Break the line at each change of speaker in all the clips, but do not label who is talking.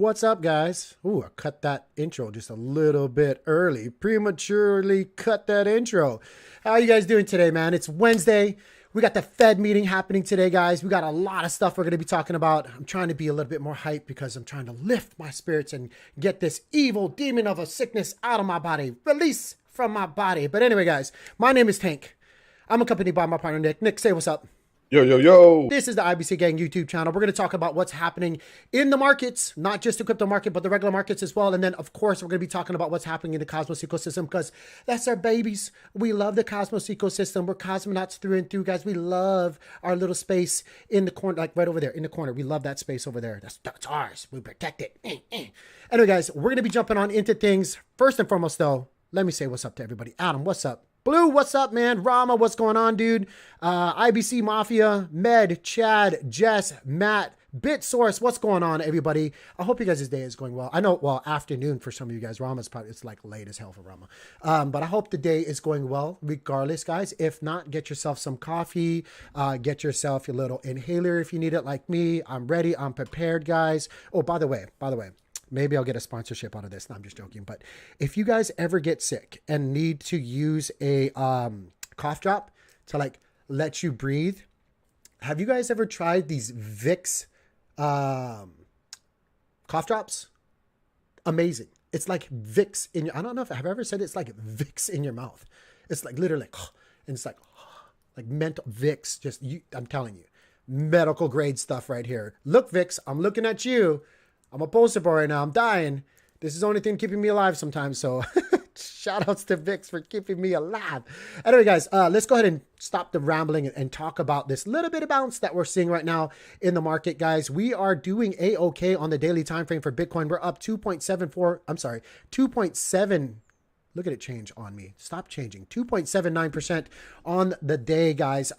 What's up, guys? Ooh, I cut that intro just a little bit early. Prematurely cut that intro. How are you guys doing today, man? It's Wednesday. We got the Fed meeting happening today, guys. We got a lot of stuff we're going to be talking about. I'm trying to be a little bit more hyped because I'm trying to lift my spirits and get this evil demon of a sickness out of my body. Release from my body. But anyway, guys, my name is Tank. I'm accompanied by my partner, Nick. Nick, say what's up.
Yo, yo, yo.
This is the IBC Gang YouTube channel. We're going to talk about what's happening in the markets, not just the crypto market, but the regular markets as well. And then, of course, we're going to be talking about what's happening in the Cosmos ecosystem because that's our babies. We love the Cosmos ecosystem. We're cosmonauts through and through, guys. We love our little space in the corner, like right over there in the corner. We love that space over there. That's ours. We protect it. Anyway, guys, we're going to be jumping on into things. First and foremost, though, let me say what's up to everybody. Adam, what's up? Blue, what's up, man? Rama, what's going on, dude? IBC Mafia, Med, Chad, Jess, Matt, BitSource, what's going on, everybody? I hope you guys' day is going well. I know, well, afternoon for some of you guys. Rama's probably, it's like late as hell for Rama. But I hope the day is going well, regardless, guys. If not, get yourself some coffee. Get yourself your little inhaler if you need it, like me. I'm ready. I'm prepared, guys. Oh, by the way. Maybe I'll get a sponsorship out of this. No, I'm just joking. But if you guys ever get sick and need to use a cough drop to like let you breathe, have you guys ever tried these Vicks cough drops? Amazing. It's like Vicks in your, I don't know if I've ever said it's like Vicks in your mouth. It's like literally, and it's like mental Vicks. Just you, I'm telling you, medical grade stuff right here. Look, Vicks, I'm looking at you. I'm a poster boy right now. I'm dying. This is the only thing keeping me alive sometimes. So shout outs to Vicks for keeping me alive. Anyway, guys, let's go ahead and stop the rambling and talk about this little bit of bounce that we're seeing right now in the market, guys. We are doing A-OK on the daily time frame for Bitcoin. We're up 2.7. Look at it change on me. Stop changing. 2.79% on the day, guys.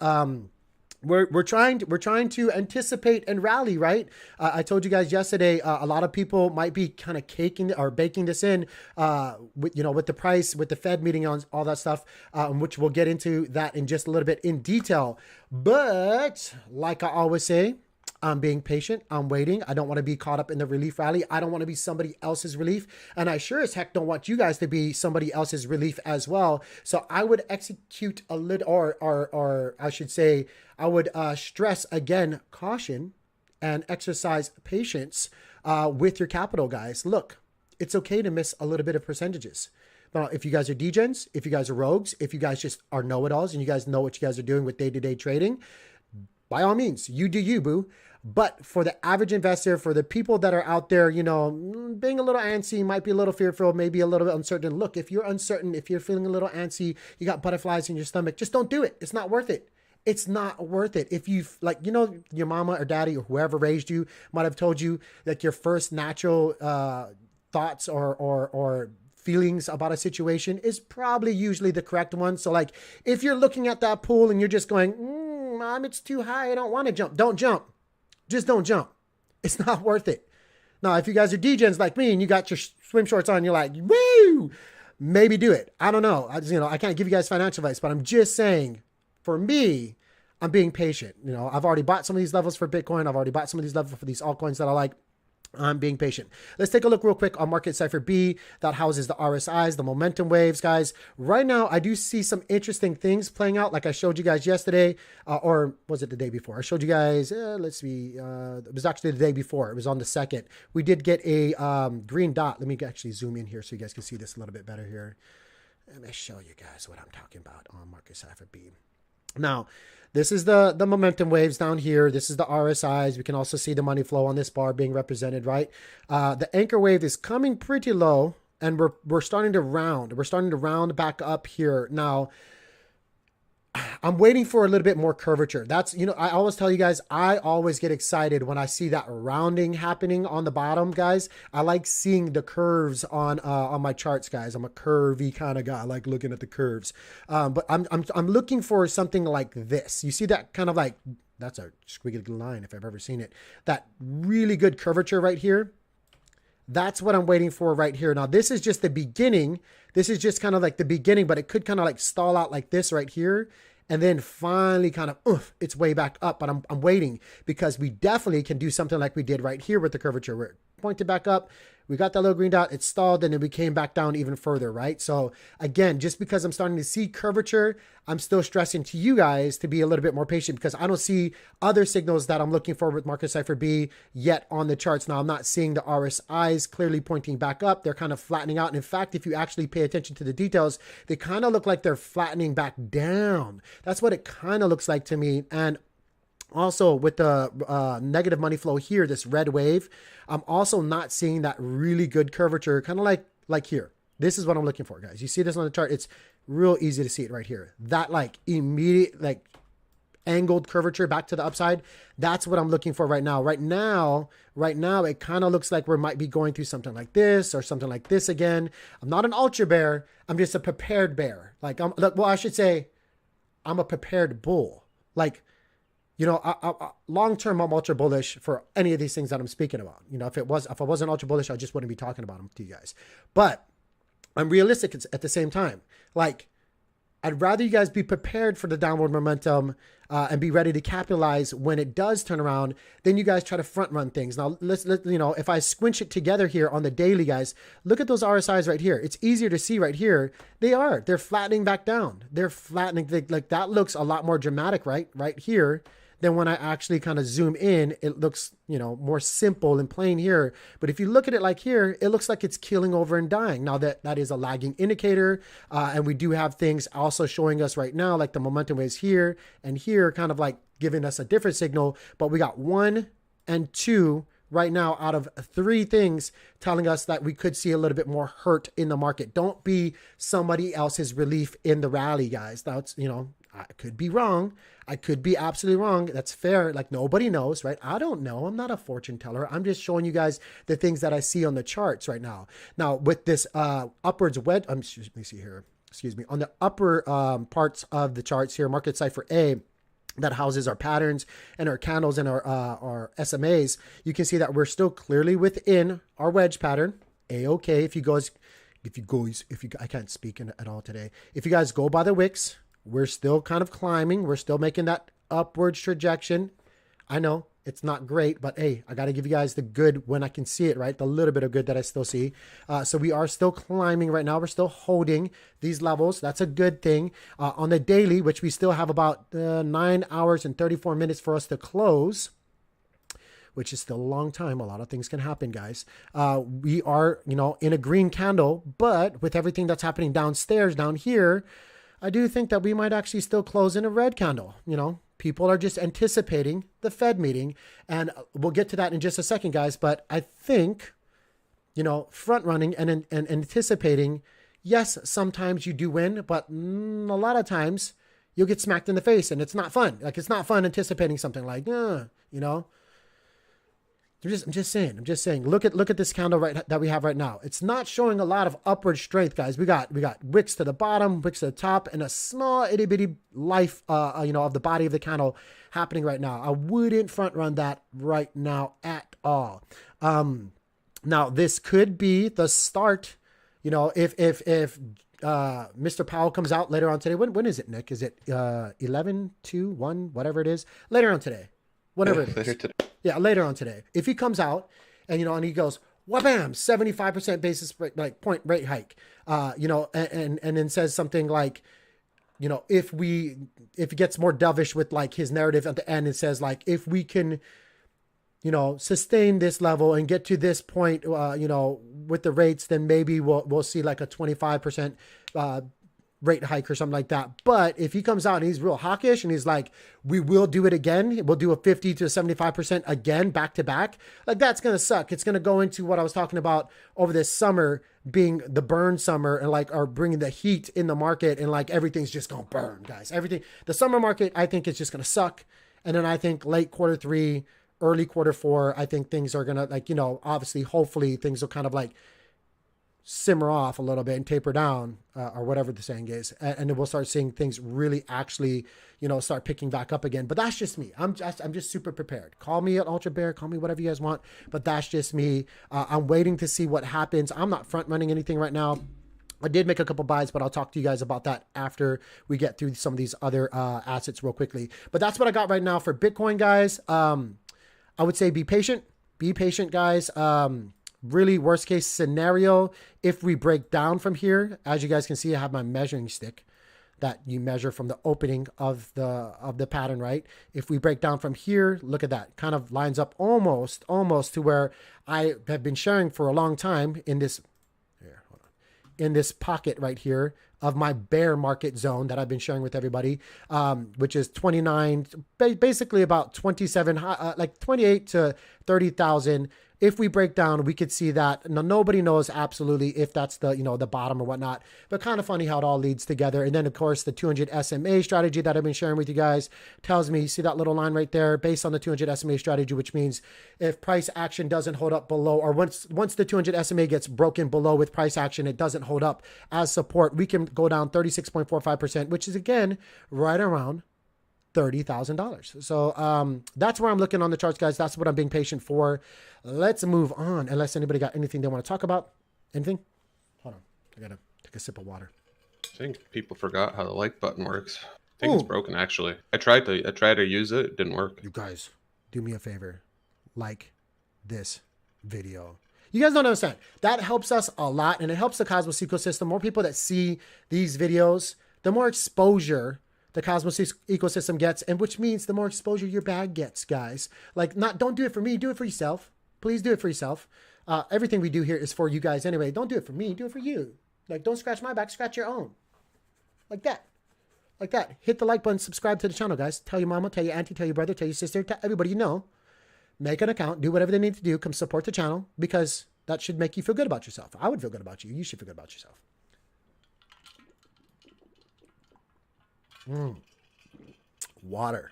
We're trying to anticipate and rally, right? I told you guys yesterday, a lot of people might be kind of caking or baking this in, with the price, with the Fed meeting on all that stuff, which we'll get into that in just a little bit in detail. But like I always say, I'm being patient. I'm waiting. I don't want to be caught up in the relief rally. I don't want to be somebody else's relief. And I sure as heck don't want you guys to be somebody else's relief as well. So I would execute a little, or I should say, I would stress again, caution and exercise patience with your capital, guys. Look, it's okay to miss a little bit of percentages. Now, if you guys are degens, if you guys are rogues, if you guys just are know-it-alls and you guys know what you guys are doing with day-to-day trading, by all means, you do you, boo. But for the average investor, for the people that are out there, being a little antsy, might be a little fearful, maybe a little bit uncertain. Look, if you're uncertain, if you're feeling a little antsy, you got butterflies in your stomach, just don't do it. It's not worth it. It's not worth it. If you your mama or daddy or whoever raised you might have told you that your first natural thoughts or feelings about a situation is probably usually the correct one. So like if you're looking at that pool and you're just going, Mom, it's too high, I don't want to jump. Don't jump. Just don't jump. It's not worth it. Now, if you guys are degens like me and you got your swim shorts on, you're like, woo, maybe do it. I don't know. I can't give you guys financial advice, but I'm just saying, for me, I'm being patient. I've already bought some of these levels for Bitcoin. I've already bought some of these levels for these altcoins that I like. I'm being patient. Let's take a look real quick on Market Cipher B that houses the RSIs, the momentum waves, guys. Right now, I do see some interesting things playing out like I showed you guys yesterday, or was it the day before? I showed you guys, let's see, it was actually the day before. It was on the 2nd. We did get a green dot. Let me actually zoom in here so you guys can see this a little bit better here. Let me show you guys what I'm talking about on Market Cipher B. Now, this is the momentum waves down here. This is the RSIs. We can also see the money flow on this bar being represented, right? The anchor wave is coming pretty low, and we're starting to round. We're starting to round back up here. Now, I'm waiting for a little bit more curvature. That's, I always tell you guys, I always get excited when I see that rounding happening on the bottom, guys. I like seeing the curves on my charts, guys. I'm a curvy kind of guy. I like looking at the curves. But I'm looking for something like this. You see that kind of like, that's a squiggly line if I've ever seen it. That really good curvature right here. That's what I'm waiting for right here. Now, this is just the beginning. This is just kind of like the beginning, but it could kind of like stall out like this right here. And then finally kind of, its way back up. But I'm waiting because we definitely can do something like we did right here with the curvature where pointed back up. We got that little green dot, it stalled, and then we came back down even further, right? So again, just because I'm starting to see curvature, I'm still stressing to you guys to be a little bit more patient because I don't see other signals that I'm looking for with Market Cipher B yet on the charts. Now, I'm not seeing the RSIs clearly pointing back up. They're kind of flattening out. And in fact, if you actually pay attention to the details, they kind of look like they're flattening back down. That's what it kind of looks like to me. And also with the negative money flow here, this red wave, I'm also not seeing that really good curvature, kind of like here. This is what I'm looking for, guys. You see this on the chart? It's real easy to see it right here. That like immediate, like angled curvature back to the upside. That's what I'm looking for right now. Right now, it kind of looks like we might be going through something like this or something like this again. I'm not an ultra bear. I'm just a prepared bear. Well, I should say I'm a prepared bull. Like, you know, long-term, I'm ultra bullish for any of these things that I'm speaking about. You know, if I wasn't ultra bullish, I just wouldn't be talking about them to you guys. But I'm realistic at the same time. Like, I'd rather you guys be prepared for the downward momentum and be ready to capitalize when it does turn around than you guys try to front run things. Now, let's you know, if I squinch it together here on the daily, guys, look at those RSIs right here. It's easier to see right here. They're flattening back down. They're flattening. Like that looks a lot more dramatic, right here. Then when I actually kind of zoom in, it looks, you know, more simple and plain here. But if you look at it like here, it looks like it's keeling over and dying. Now that is a lagging indicator. And we do have things also showing us right now, like the momentum waves here and here, kind of like giving us a different signal. But we got 1 and 2 right now out of 3 things telling us that we could see a little bit more hurt in the market. Don't be somebody else's relief in the rally, guys. That's, you know, I could be wrong. I could be absolutely wrong. That's fair. Like nobody knows, right? I don't know. I'm not a fortune teller. I'm just showing you guys the things that I see on the charts right now. Now with this upwards wedge, let me see here. Excuse me. On the upper parts of the charts here, Market Cipher A, that houses our patterns and our candles and our SMAs, you can see that we're still clearly within our wedge pattern. A-okay. I can't speak at all today. If you guys go by the wicks, we're still kind of climbing. We're still making that upward trajectory. I know it's not great, but hey, I got to give you guys the good when I can see it, right? The little bit of good that I still see. So we are still climbing right now. We're still holding these levels. That's a good thing. On the daily, which we still have about 9 hours and 34 minutes for us to close, which is still a long time. A lot of things can happen, guys. We are, you know, in a green candle, but with everything that's happening downstairs, down here, I do think that we might actually still close in a red candle. You know, people are just anticipating the Fed meeting, and we'll get to that in just a second, guys. But I think, you know, front running and anticipating, yes, sometimes you do win, but a lot of times you'll get smacked in the face, and it's not fun. Like, it's not fun anticipating something like, you know. I'm just saying, look at this candle that we have right now. It's not showing a lot of upward strength, guys. We got wicks to the bottom, wicks to the top, and a small itty bitty life, you know, of the body of the candle happening right now. I wouldn't front run that right now at all. Now this could be the start, you know, if Mr. Powell comes out later on today. When is it, Nick? Is it 11, 2, 1, whatever it is? Later on today. Whatever it is.
Later today.
Yeah, later on today. If he comes out and, you know, and he goes, wha-bam, 75% basis point rate hike, you know, and then says something like, you know, if it gets more dovish with like his narrative at the end, it says like, if we can, you know, sustain this level and get to this point, you know, with the rates, then maybe we'll see like a 25% rate hike or something like that. But if he comes out and he's real hawkish and he's like, we will do it again, we'll do a 50 to 75% again, back to back, like that's going to suck. It's going to go into what I was talking about over this summer being the burn summer and like, or bringing the heat in the market and like, everything's just going to burn, guys. Everything, the summer market, I think is just going to suck. And then I think late Q3, early Q4, I think things are going to like, you know, obviously, hopefully things will kind of like simmer off a little bit and taper down or whatever the saying is. And then we'll start seeing things really actually, you know, start picking back up again. But that's just me. I'm just super prepared. Call me an ultra bear, call me whatever you guys want, but that's just me. I'm waiting to see what happens. I'm not front running anything right now. I did make a couple buys, but I'll talk to you guys about that after we get through some of these other assets real quickly. But that's what I got right now for Bitcoin, guys. I would say be patient. Be patient, guys. Really worst case scenario, if we break down from here, as you guys can see, I have my measuring stick that you measure from the opening of the pattern, right? If we break down from here, look at that. Kind of lines up almost to where I have been sharing for a long time in this pocket right here of my bear market zone that I've been sharing with everybody, which is 29, basically about 27, like 28 to 30,000. If we break down, we could see that. Now, nobody knows absolutely if that's the, the bottom or whatnot, but kind of funny how it all leads together. And then, of course, the 200 SMA strategy that I've been sharing with you guys tells me, see that little line right there, based on the 200 SMA strategy, which means if price action doesn't hold up below, or once the 200 SMA gets broken below with price action, it doesn't hold up as support, we can go down 36.45%, which is, again, right around $30,000. So that's where I'm looking on the charts, guys. That's what I'm being patient for. Let's move on, unless anybody got anything they want to talk about. Anything? Hold on. I got to take a sip of water.
I think people forgot how the like button works. I think it's broken, actually. I tried to use it. It didn't work.
You guys, do me a favor. Like this video. You guys don't understand. That helps us a lot, and it helps the Cosmos ecosystem. More people that see these videos, the more exposure the Cosmos ecosystem gets, and which means the more exposure your bag gets, guys. Like, don't do it for me, do it for yourself. Please do it for yourself. Everything we do here is for you guys anyway. Don't do it for me, do it for you. Like, don't scratch my back, scratch your own. Like that. Like that. Hit the like button, subscribe to the channel, guys. Tell your mama, tell your auntie, tell your brother, tell your sister, tell everybody you know. Make an account, do whatever they need to do, come support the channel, because that should make you feel good about yourself. I would feel good about you. You should feel good about yourself. Water.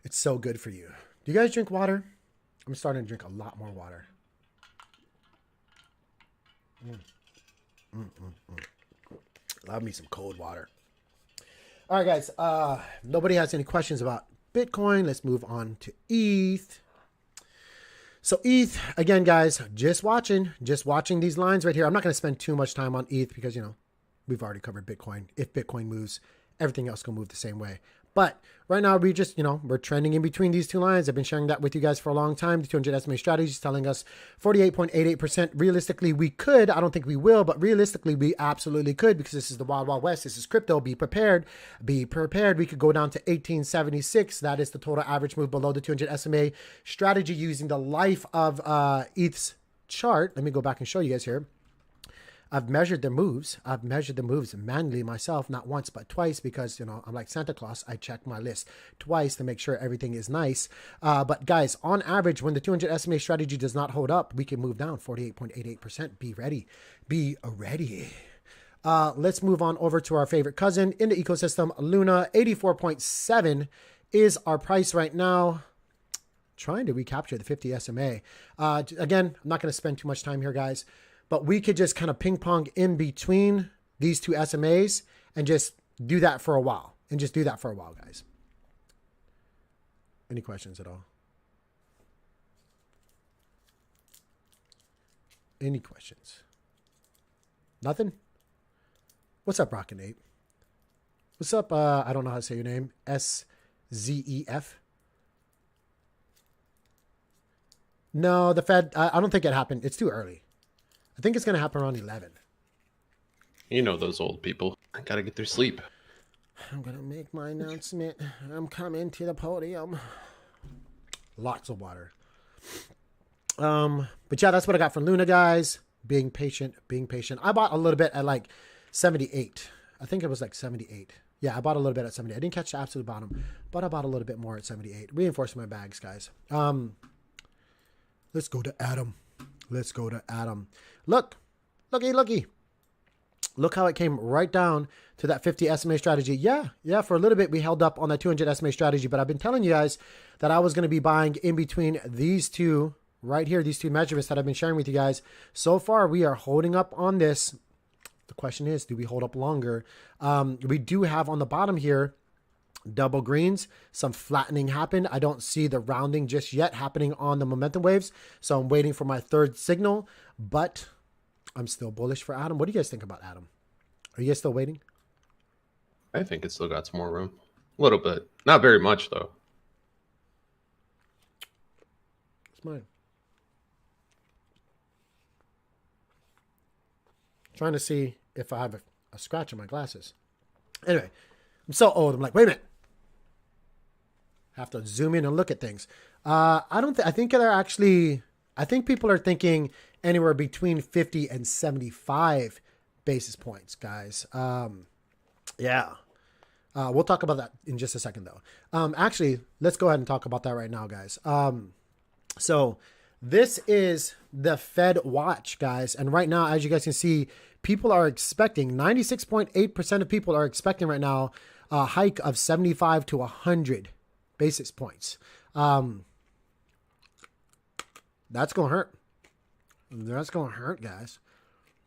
It's so good for you. Do you guys drink water? I'm starting to drink a lot more water. Love me some cold water. All right, guys. Nobody has any questions about Bitcoin. Let's move on to ETH. So ETH, again, guys, just watching these lines right here. I'm not going to spend too much time on ETH because, we've already covered Bitcoin. If Bitcoin moves, everything else will move the same way. But right now, we just, we're trending in between these two lines. I've been sharing that with you guys for a long time. The 200 SMA strategy is telling us 48.88%. Realistically, we could. I don't think we will, but realistically, we absolutely could, because this is the Wild Wild West. This is crypto. Be prepared. Be prepared. We could go down to 1876. That is the total average move below the 200 SMA strategy using the life of ETH's chart. Let me go back and show you guys here. I've measured the moves. I've measured the moves manually myself, not once, but twice, because, I'm like Santa Claus. I check my list twice to make sure everything is nice. But guys, on average, when the 200 SMA strategy does not hold up, we can move down 48.88%. Be ready. Be ready. Let's move on over to our favorite cousin in the ecosystem, Luna. 84.7 is our price right now. Trying to recapture the 50 SMA. Again, I'm not going to spend too much time here, guys. But we could just kind of ping pong in between these two SMAs and just do that for a while. Guys. Any questions at all? Any questions? Nothing? What's up, Rockin' Ape? What's up? I don't know how to say your name. SZEF? No, the Fed, I don't think it happened. It's too early. I think it's going to happen around 11.
You know those old people. I got to get their sleep.
I'm going to make my announcement. I'm coming to the podium. Lots of water. But yeah, that's what I got from Luna, guys. Being patient. I bought a little bit at like 78. I think it was like 78. Yeah, I bought a little bit at 78. I didn't catch the absolute bottom, but I bought a little bit more at 78. Reinforcing my bags, guys. Let's go to Adam. Looky. Look how it came right down to that 50 SMA strategy. Yeah, for a little bit we held up on that 200 SMA strategy, but I've been telling you guys that I was going to be buying in between these two right here, these two measurements that I've been sharing with you guys. So far, we are holding up on this. The question is, do we hold up longer? We do have on the bottom here double greens, some flattening happened. I don't see the rounding just yet happening on the momentum waves, so I'm waiting for my third signal, but I'm still bullish for Adam. What do you guys think about Adam? Are you guys still waiting?
I think it's still got some more room. A little bit. Not very much, though.
Where's mine? Trying to see if I have a scratch on my glasses. Anyway, I'm so old. I'm like, wait a minute. Have to zoom in and look at things. I think they're actually, I think people are thinking anywhere between 50 and 75 basis points, guys. Yeah. We'll talk about that in just a second, though. Actually, let's go ahead and talk about that right now, guys. So this is the Fed watch, guys. And right now, as you guys can see, people are expecting, 96.8% of people are expecting right now a hike of 75 to 100 basis points. That's going to hurt. That's going to hurt, guys.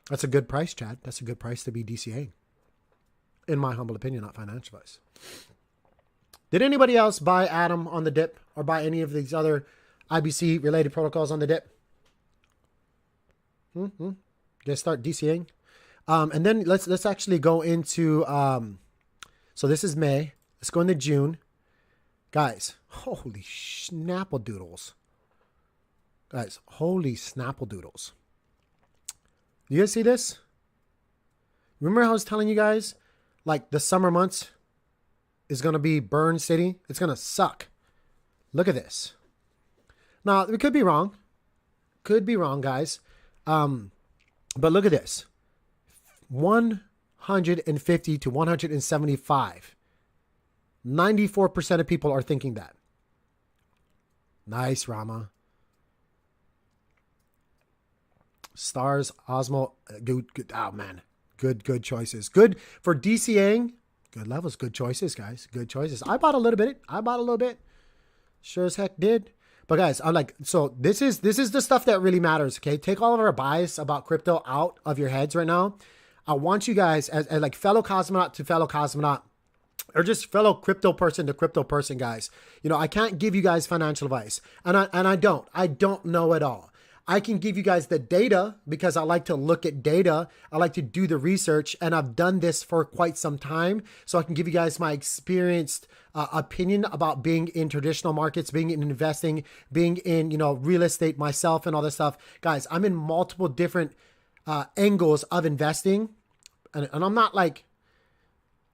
That's a good price, Chad. That's a good price to be DCA. In my humble opinion, not financial advice. Did anybody else buy Atom on the dip or buy any of these other IBC related protocols on the dip? Just start DCAing. And then let's actually go into, so this is May. Let's go into June. Guys, holy snapple doodles. Guys, holy snapple doodles. Do you guys see this? Remember how I was telling you guys, like the summer months is going to be burn city? It's going to suck. Look at this. Now, we could be wrong. Could be wrong, guys. But look at this. 150 to 175. 94% of people are thinking that. Nice, Rama. Stars, Osmo, good. Oh, man. Good choices. Good for DCAing. Good levels. Good choices, guys. Good choices. I bought a little bit. Sure as heck did. But guys, I'm like, so this is the stuff that really matters. Okay. Take all of our bias about crypto out of your heads right now. I want you guys as like fellow cosmonaut to fellow cosmonaut, or just fellow crypto person to crypto person, guys. You know, I can't give you guys financial advice, and I don't know it all. I can give you guys the data because I like to look at data. I like to do the research, and I've done this for quite some time. So I can give you guys my experienced opinion about being in traditional markets, being in investing, being in, you know, real estate myself and all this stuff. Guys, I'm in multiple different angles of investing. And I'm not like,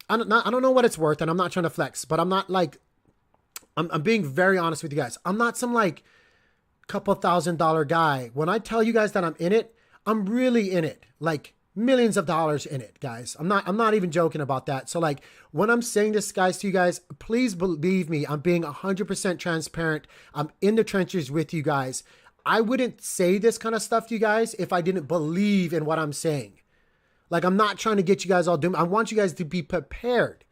I don't know what it's worth, and I'm not trying to flex, but I'm not like, I'm being very honest with you guys. I'm not some like couple $1,000 guy. When I tell you guys that I'm in it, I'm really in it, like millions of dollars in it, guys. I'm not even joking about that. So like when I'm saying this, guys, to you guys, please believe me, I'm being 100% transparent. I'm in the trenches with you guys. I wouldn't say this kind of stuff to you guys if I didn't believe in what I'm saying. Like, I'm not trying to get you guys all doomed. I want you guys to be prepared,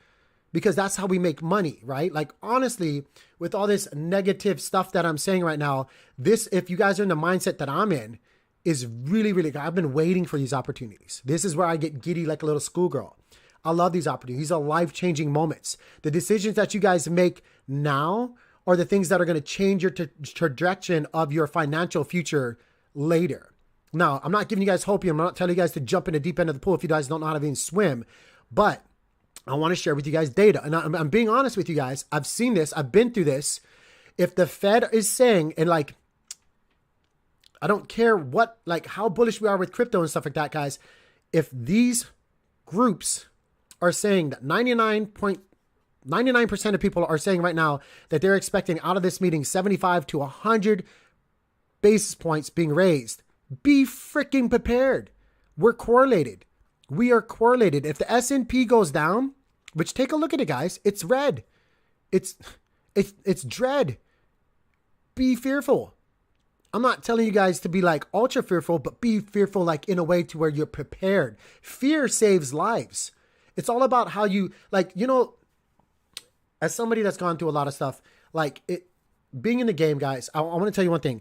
because that's how we make money, right? Like, honestly, with all this negative stuff that I'm saying right now, this, if you guys are in the mindset that I'm in, is really, really good. I've been waiting for these opportunities. This is where I get giddy like a little schoolgirl. I love these opportunities. These are life-changing moments. The decisions that you guys make now are the things that are going to change your trajectory of your financial future later. Now, I'm not giving you guys hope. I'm not telling you guys to jump in the deep end of the pool if you guys don't know how to even swim, but I want to share with you guys data. And I'm being honest with you guys. I've seen this. I've been through this. If the Fed is saying, and like, I don't care what, like how bullish we are with crypto and stuff like that, guys. If these groups are saying that 99% of people are saying right now that they're expecting out of this meeting 75 to 100 basis points being raised, be freaking prepared. We're correlated. We are correlated. If the S&P goes down, which take a look at it, guys, it's red. It's dread. Be fearful. I'm not telling you guys to be like ultra fearful, but be fearful like in a way to where you're prepared. Fear saves lives. It's all about how you, like, you know, as somebody that's gone through a lot of stuff, like it being in the game, guys, I want to tell you one thing.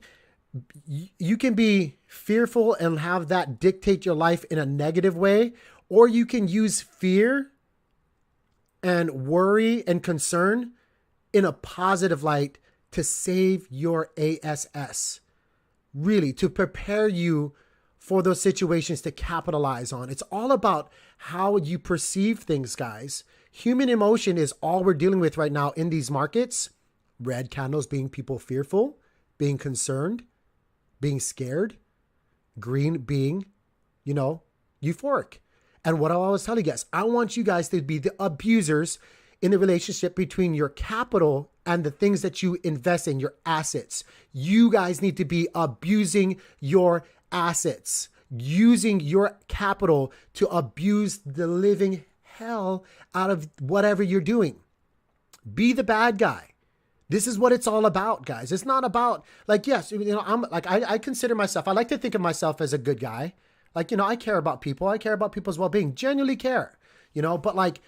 You can be fearful and have that dictate your life in a negative way, or you can use fear and worry and concern in a positive light to save your ASS. Really, to prepare you for those situations to capitalize on. It's all about how you perceive things, guys. Human emotion is all we're dealing with right now in these markets. Red candles being people fearful. being concerned, being scared, green being, euphoric. And what I always tell you guys, I want you guys to be the abusers in the relationship between your capital and the things that you invest in, your assets. You guys need to be abusing your assets, using your capital to abuse the living hell out of whatever you're doing. Be the bad guy. This is what it's all about, guys. It's not about yes, I'm like, I consider myself, I like to think of myself as a good guy. I care about people. I care about people's well-being, genuinely care, but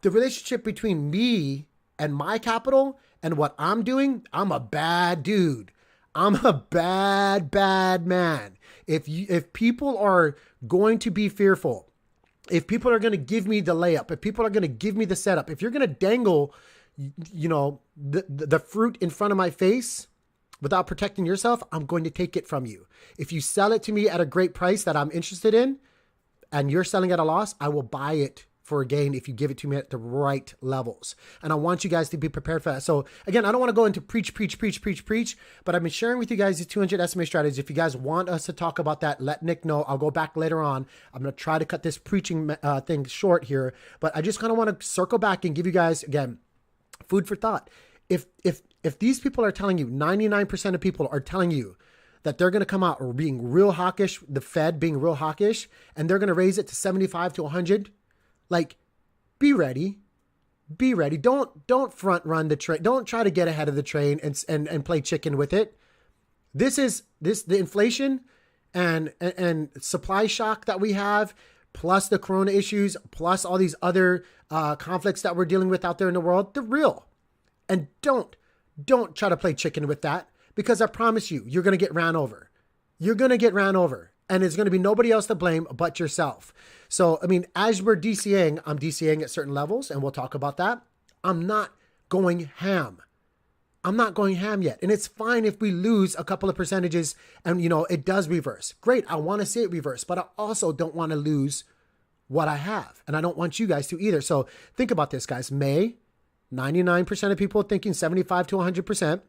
the relationship between me and my capital and what I'm doing, I'm a bad dude. I'm a bad man. If people are going to be fearful, if people are going to give me the layup, if people are going to give me the setup, if you're going to dangle, the fruit in front of my face without protecting yourself, I'm going to take it from you. If you sell it to me at a great price that I'm interested in and you're selling at a loss, I will buy it for a gain if you give it to me at the right levels. And I want you guys to be prepared for that. So again, I don't want to go into preach, but I've been sharing with you guys these 200 SMA strategies. If you guys want us to talk about that, let Nick know. I'll go back later on. I'm going to try to cut this preaching thing short here, but I just kind of want to circle back and give you guys, again, food for thought. If these people are telling you, 99% of people are telling you that they're going to come out being real hawkish, the Fed being real hawkish, and they're going to raise it to 75 to 100, be ready. Be ready. Don't front run the train. Don't try to get ahead of the train and play chicken with it. The inflation and supply shock that we have, plus the corona issues, plus all these other conflicts that we're dealing with out there in the world, they're real. And don't try to play chicken with that, because I promise you, you're going to get ran over. You're going to get ran over, and it's going to be nobody else to blame but yourself. So, as we're DCAing, I'm DCAing at certain levels, and we'll talk about that. I'm not going ham. I'm not going ham yet. And it's fine if we lose a couple of percentages and, it does reverse. Great. I want to see it reverse, but I also don't want to lose what I have. And I don't want you guys to either. So think about this, guys. May, 99% of people thinking 75 to 100%.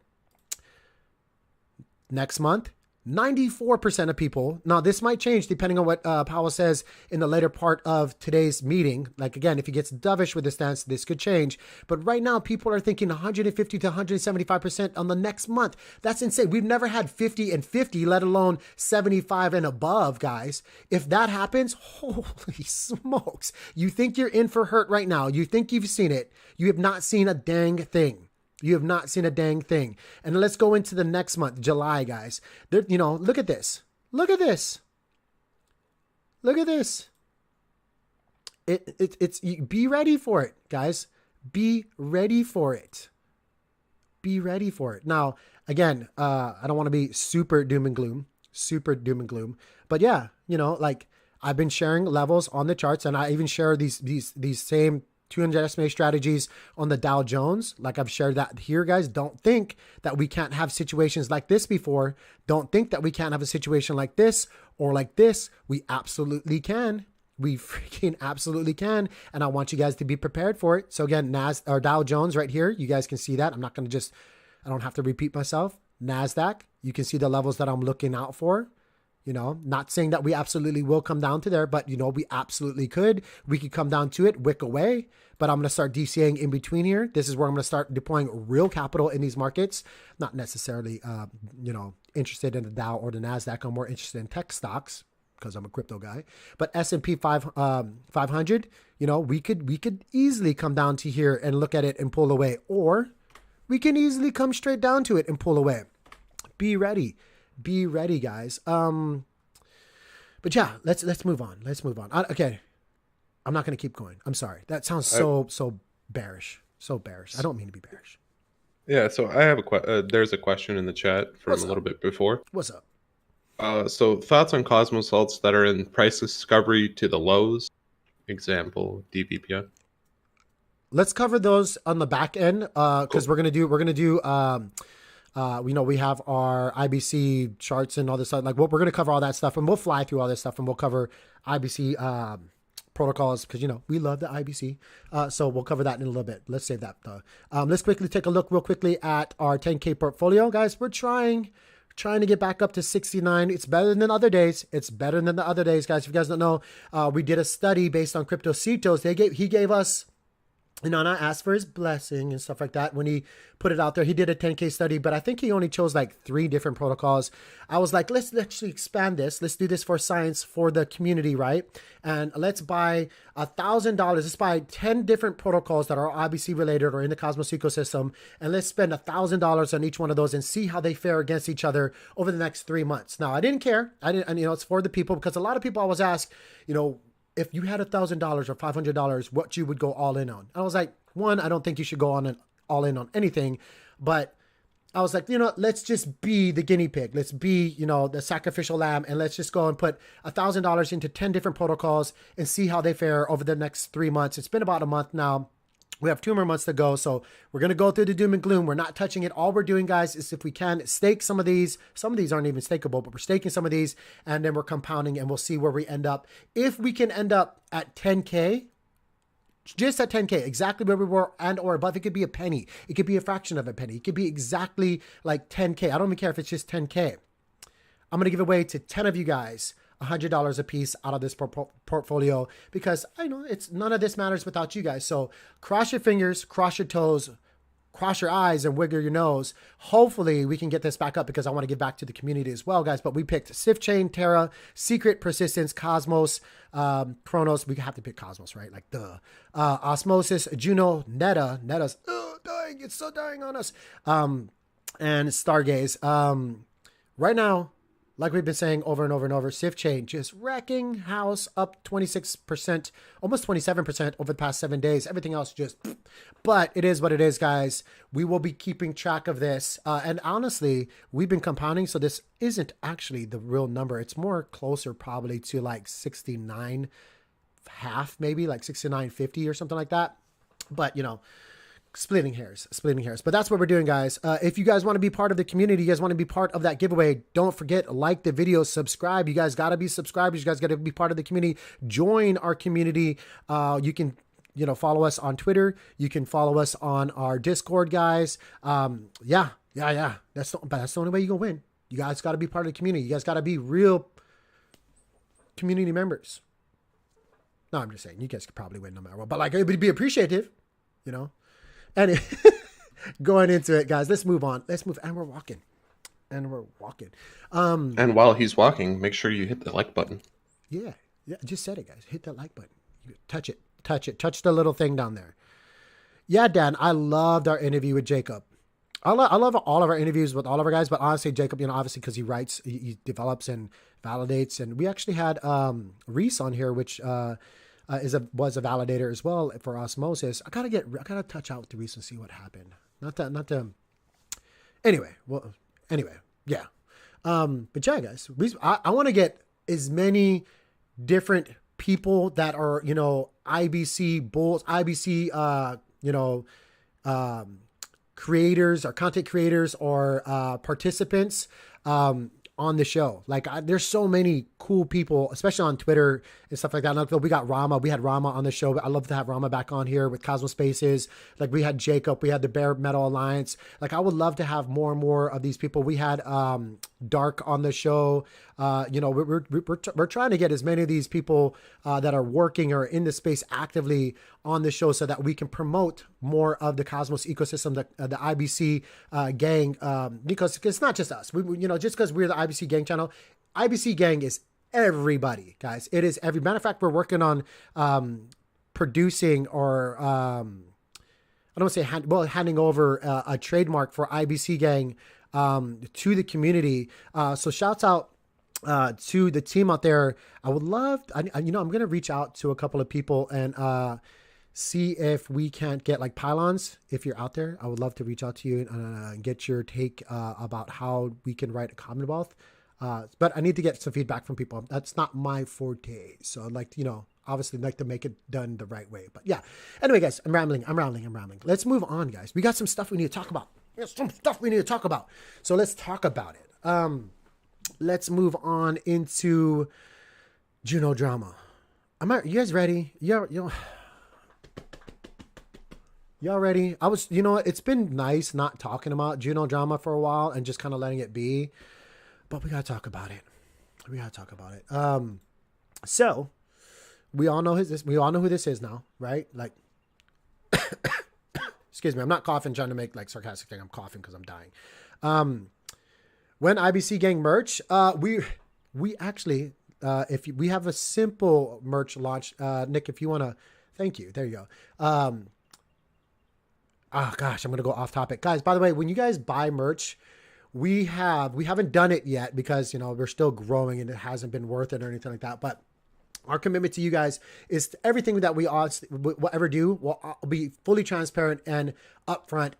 Next month, 94% of people. Now, this might change depending on what Powell says in the later part of today's meeting. Again, if he gets dovish with this stance, this could change. But right now, people are thinking 150 to 175% on the next month. That's insane. We've never had 50 and 50, let alone 75 and above, guys. If that happens, holy smokes. You think you're in for hurt right now. You think you've seen it. You have not seen a dang thing. You have not seen a dang thing. And let's go into the next month, July, guys. Look at this. Look at this. Look at this. Be ready for it, guys. Be ready for it. Be ready for it. Now, again, I don't want to be super doom and gloom, but yeah, I've been sharing levels on the charts, and I even share these same 200 SMA strategies on the Dow Jones. Like I've shared that here, guys. Don't think that we can't have situations like this before. Don't think that we can't have a situation like this or like this. We absolutely can. We freaking absolutely can. And I want you guys to be prepared for it. So again, Dow Jones right here. You guys can see that. I'm not going to I don't have to repeat myself. NASDAQ, you can see the levels that I'm looking out for. Not saying that we absolutely will come down to there, but we absolutely could. We could come down to it, wick away, but I'm going to start DCAing in between here. This is where I'm going to start deploying real capital in these markets. Not necessarily, interested in the Dow or the NASDAQ. I'm more interested in tech stocks because I'm a crypto guy, but S&P 500, we could easily come down to here and look at it and pull away, or we can easily come straight down to it and pull away. Be ready. Be ready, guys. But yeah, let's move on. Okay. I'm not going to keep going. I'm sorry. That sounds so bearish. So bearish. I don't mean to be bearish.
Yeah. So I have there's a question in the chat from a little bit before.
What's up?
So thoughts on Cosmos alts that are in price discovery to the lows, example, DVPI.
Let's cover those on the back end. Cause cool. we're going to do, we have our IBC charts and all this stuff. We're going to cover all that stuff, and we'll fly through all this stuff, and we'll cover IBC protocols because, you know, we love the IBC. So we'll cover that in a little bit. Let's save that though. Let's quickly take a look real quickly at our 10K portfolio, guys. We're trying to get back up to 69. It's better than other days. It's better than the other days, guys. If you guys don't know, we did a study based on Cryptocitos. He gave us, you know, and I asked for his blessing and stuff like that when he put it out there. He did a 10K study, but I think he only chose like 3 different protocols. I was like, let's actually expand this. Let's do this for science, for the community, right? And let's buy $1,000. Let's buy 10 different protocols that are IBC related or in the Cosmos ecosystem. And let's spend $1,000 on each one of those and see how they fare against each other over the next 3 months. Now, I didn't care. And, you know, it's for the people because a lot of people always ask, you know, if you had $1,000 or $500, what you would go all in on. I was like, one, I don't think you should go all in on anything, but I was like, you know, let's just be the guinea pig. Let's be, you know, the sacrificial lamb, and let's just go and put $1,000 into 10 different protocols and see how they fare over the next 3 months. It's been about a month now. We have 2 more months to go. So we're going to go through the doom and gloom. We're not touching it. All we're doing, guys, is if we can stake some of these aren't even stakeable, but we're staking some of these and then we're compounding and we'll see where we end up. If we can end up at 10K, just at 10K, exactly where we were and or above, it could be a penny. It could be a fraction of a penny. It could be exactly like 10K. I don't even care if it's just 10K. I'm going to give away to 10 of you guys $100 a piece out of this portfolio because I know it's none of this matters without you guys. So cross your fingers, cross your toes, cross your eyes and wiggle your nose. Hopefully we can get this back up because I want to give back to the community as well, guys. But we picked SwiftChain, Terra, Secret, Persistence, Cosmos, Chronos. We have to pick Cosmos, right? Like Osmosis, Juno, Neta's dying. It's so dying on us. And Stargaze. Right now, like we've been saying over and over and over, SwiftChain just wrecking house, up 26%, almost 27% over the past 7 days. Everything else just, but it is what it is, guys. We will be keeping track of this. And honestly, we've been compounding, so this isn't actually the real number. It's more closer probably to like 69 half, maybe like 69.50 or something like that. But, you know, splitting hairs, but that's what we're doing, guys. If you guys want to be part of the community, you guys want to be part of that giveaway, don't forget, like the video, subscribe. You guys got to be subscribers. You guys got to be part of the community. Join our community. You can, you know, follow us on Twitter. You can follow us on our Discord, guys. Yeah. That's the only way you gonna win. You guys got to be part of the community. You guys got to be real community members. No, I'm just saying, you guys could probably win no matter what, but like, it would be appreciative, you know. And going into it, guys, let's move on. And we're walking.
And while he's walking, make sure you hit the like button.
Yeah, I just said it, guys. Hit that like button. Touch it. Touch the little thing down there. Yeah, Dan, I loved our interview with Jacob. I love all of our interviews with all of our guys, but honestly, Jacob, you know, obviously because he writes, he develops and validates, and we actually had Reese on here, which was a validator as well for Osmosis. I gotta touch out with Reese and see what happened. Anyway, yeah. But yeah, guys, I want to get as many different people that are, you know, IBC bulls, IBC, you know, creators or content creators or participants on the show. Like there's so many cool people, especially on Twitter and stuff like that. Like, we got Rama. We had Rama on the show. I love to have Rama back on here with Cosmos Spaces. Like we had Jacob. We had the Bare Metal Alliance. Like I would love to have more and more of these people. We had Dark on the show. You know, we're trying to get as many of these people that are working or in the space actively on the show so that we can promote more of the Cosmos ecosystem, the IBC gang, because it's not just us. You know, just because we're the IBC gang channel, IBC gang is everybody, guys. It is every matter of fact, we're working on producing or I don't want to say handing over a trademark for IBC gang to the community. So shouts out to the team out there. I would love, you know, I'm going to reach out to a couple of people and see if we can't get like pylons. If you're out there, I would love to reach out to you and get your take about how we can write a Commonwealth. But I need to get some feedback from people. That's not my forte. So I'd like to, you know, obviously like to make it done the right way. But yeah, anyway, guys, I'm rambling. Let's move on, guys. We got some stuff we need to talk about. So let's talk about it. Let's move on into Juno drama. You guys ready? Y'all ready? It's been nice not talking about Juno drama for a while and just kind of letting it be, but we gotta talk about it. So we all know we all know who this is now, right? Like, excuse me, I'm not coughing trying to make like sarcastic thing. I'm coughing because I'm dying. When IBC Gang merch, we actually, if we have a simple merch launch, Nick, if you want to, thank you. There you go. Oh gosh, I'm going to go off topic. Guys, by the way, when you guys buy merch, we haven't done it yet because, we're still growing and it hasn't been worth it or anything like that. But our commitment to you guys is everything that we ever do will be fully transparent and upfront.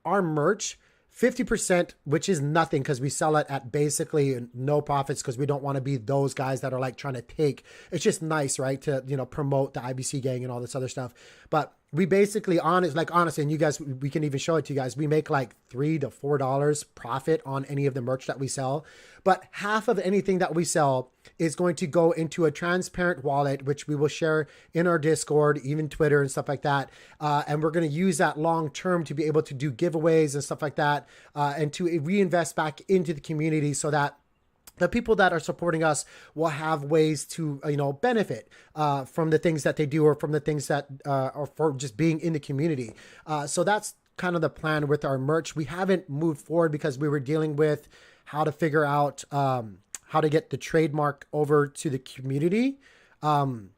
Our merch, 50%, which is nothing because we sell it at basically no profits because we don't want to be those guys that are like trying to take. It's just nice, right? To, promote the IBC Gang and all this other stuff. But we basically, honestly, and you guys, we can even show it to you guys. We make like $3 to $4 profit on any of the merch that we sell. But half of anything that we sell is going to go into a transparent wallet, which we will share in our Discord, even Twitter and stuff like that. And we're going to use that long term to be able to do giveaways and stuff like that, and to reinvest back into the community so that the people that are supporting us will have ways to, benefit from the things that they do or from the things that or for just being in the community. So that's kind of the plan with our merch. We haven't moved forward because we were dealing with how to figure out how to get the trademark over to the community, and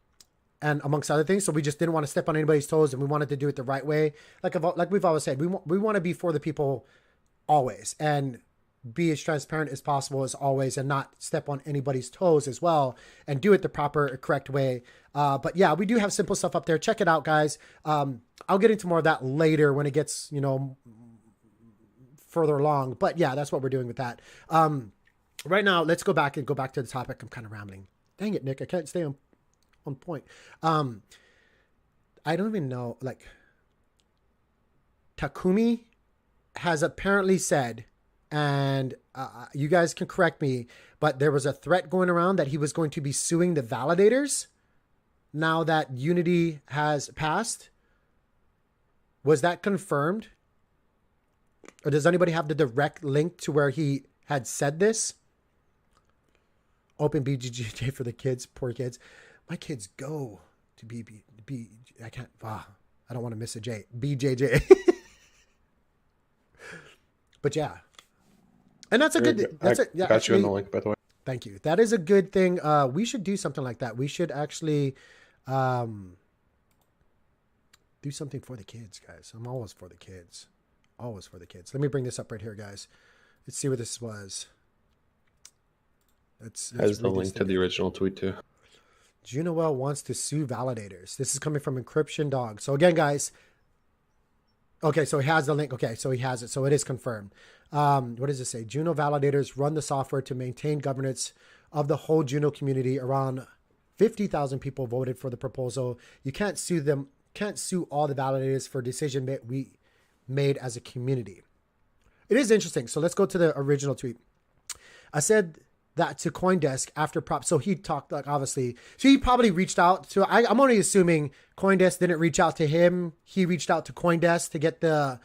amongst other things. So we just didn't want to step on anybody's toes, and we wanted to do it the right way. Like we've always said, we want to be for the people always, and be as transparent as possible as always, and not step on anybody's toes as well, and do it the proper, correct way. But yeah, we do have simple stuff up there. Check it out, guys. I'll get into more of that later when it gets, further along. But yeah, that's what we're doing with that. Right now, let's go back to the topic. I'm kind of rambling. Dang it, Nick. I can't stay on point. I don't even know, like, Takumi has apparently said, and you guys can correct me, but there was a threat going around that he was going to be suing the validators now that Unity has passed. Was that confirmed? Or does anybody have the direct link to where he had said this? Open BGJ for the kids, poor kids. My kids go to I can't, I don't want to miss a J. BJJ. But yeah. And that's a good,
yeah. Got you in the link, by the way.
Thank you. That is a good thing. We should do something like that. We should actually do something for the kids, guys. I'm always for the kids. Always for the kids. Let me bring this up right here, guys. Let's see what this was. Let's
has the link to the original tweet too.
Juno wants to sue validators. This is coming from Encryption Dog. So again, guys. Okay, so he has the link. Okay, so he has it. So it is confirmed. What does it say? Juno validators run the software to maintain governance of the whole Juno community. Around 50,000 people voted for the proposal. You can't sue them. Can't sue all the validators for decision we made as a community. It is interesting. So let's go to the original tweet. I said that to CoinDesk after prop. So he talked, like, obviously, so he probably reached out to, I'm only assuming CoinDesk didn't reach out to him. He reached out to CoinDesk to get the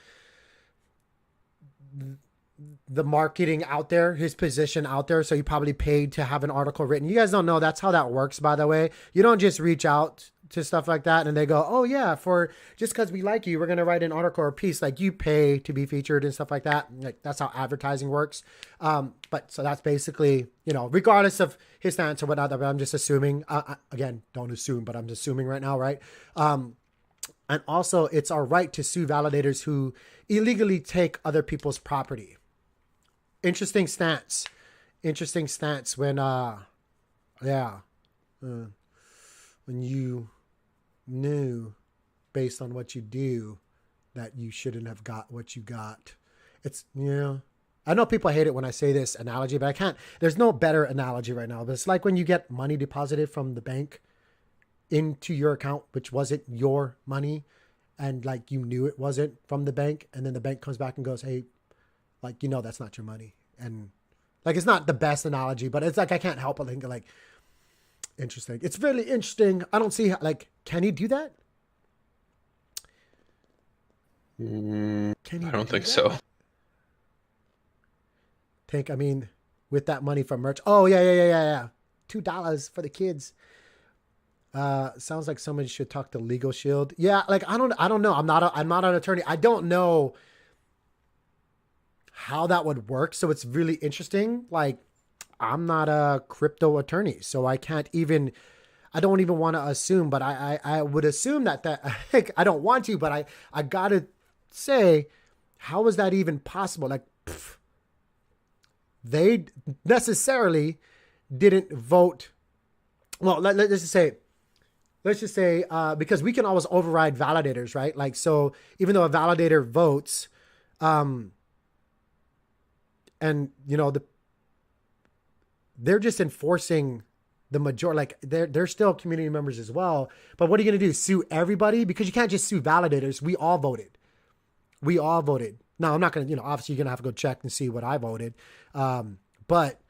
marketing out there, his position out there. So he probably paid to have an article written. You guys don't know that's how that works, by the way. You don't just reach out to stuff like that and they go, oh yeah, for just because we like you, we're going to write an article or a piece. Like, you pay to be featured and stuff like that. Like, that's how advertising works. But so that's basically, regardless of his stance or whatnot, but I'm just assuming, again, don't assume, but I'm just assuming right now. Right. And also it's our right to sue validators who illegally take other people's property. Interesting stance when, when you knew based on what you do that you shouldn't have got what you got. It's, I know people hate it when I say this analogy, but I can't, there's no better analogy right now. But it's like when you get money deposited from the bank into your account, which wasn't your money, and like you knew it wasn't from the bank, and then the bank comes back and goes, hey, like, that's not your money. And like, it's not the best analogy, but it's like, I can't help but think, like, Interesting. It's really interesting. I don't see how, like, can he do that? Can he
I don't
do
think
that?
so.
I mean, with that money from merch. Oh, yeah. $2 for the kids. Sounds like somebody should talk to Legal Shield. Yeah, like I don't know. I'm not an attorney. I don't know how that would work. So it's really interesting. Like, I'm not a crypto attorney, so I don't even want to assume, but I would assume that I don't want to, but I gotta say, how is that even possible? Like, they necessarily didn't vote. Well, let's just say, because we can always override validators, right? Like, so even though a validator votes, and they're just enforcing the majority, like they're still community members as well. But what are you going to do? Sue everybody? Because you can't just sue validators. We all voted. Now, I'm not going to, obviously you're going to have to go check and see what I voted. But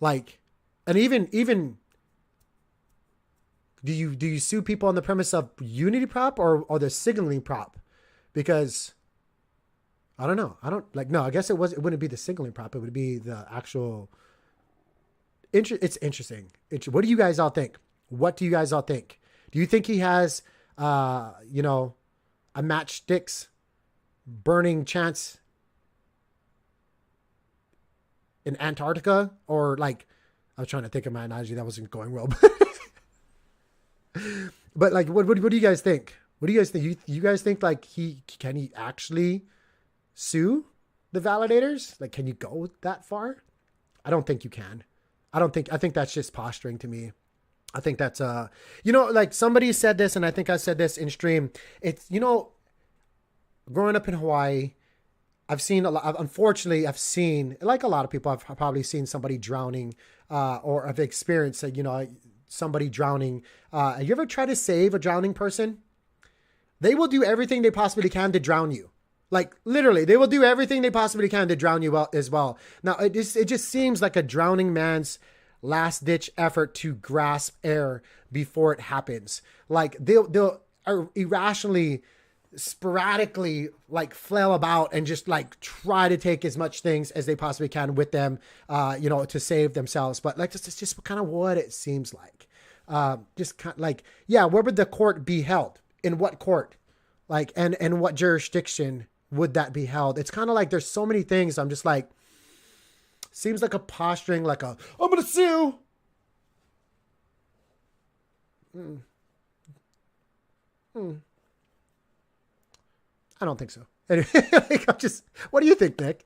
like, and even do you sue people on the premise of Unity prop or the signaling prop? Because I don't know. No, I guess it wouldn't be the signaling prop. It would be the actual. It's interesting. What do you guys all think? Do you think he has, a matchsticks burning chance in Antarctica? Or like, I was trying to think of my analogy that wasn't going well. But like, what do you guys think? What do you guys think? You guys think like can he actually sue the validators? Like, can you go that far? I don't think you can. I think that's just posturing to me. I think that's, like somebody said this, and I think I said this in stream. It's, growing up in Hawaii, I've seen a lot. Unfortunately, I've seen, like a lot of people, I've probably seen somebody drowning, or I've experienced, somebody drowning. You ever try to save a drowning person? They will do everything they possibly can to drown you. Like literally, they will do everything they possibly can to drown you as well. Now, it just seems like a drowning man's last ditch effort to grasp air before it happens. Like they'll irrationally, sporadically like flail about and just like try to take as much things as they possibly can with them, to save themselves. But like, it's just kind of what it seems like. Just kind of like, yeah, where would the court be held? In what court? Like, and what jurisdiction would that be held? It's kind of like there's so many things. I'm just like, seems like a posturing, like I'm going to sue. I don't think so. Anyway, what do you think, Nick?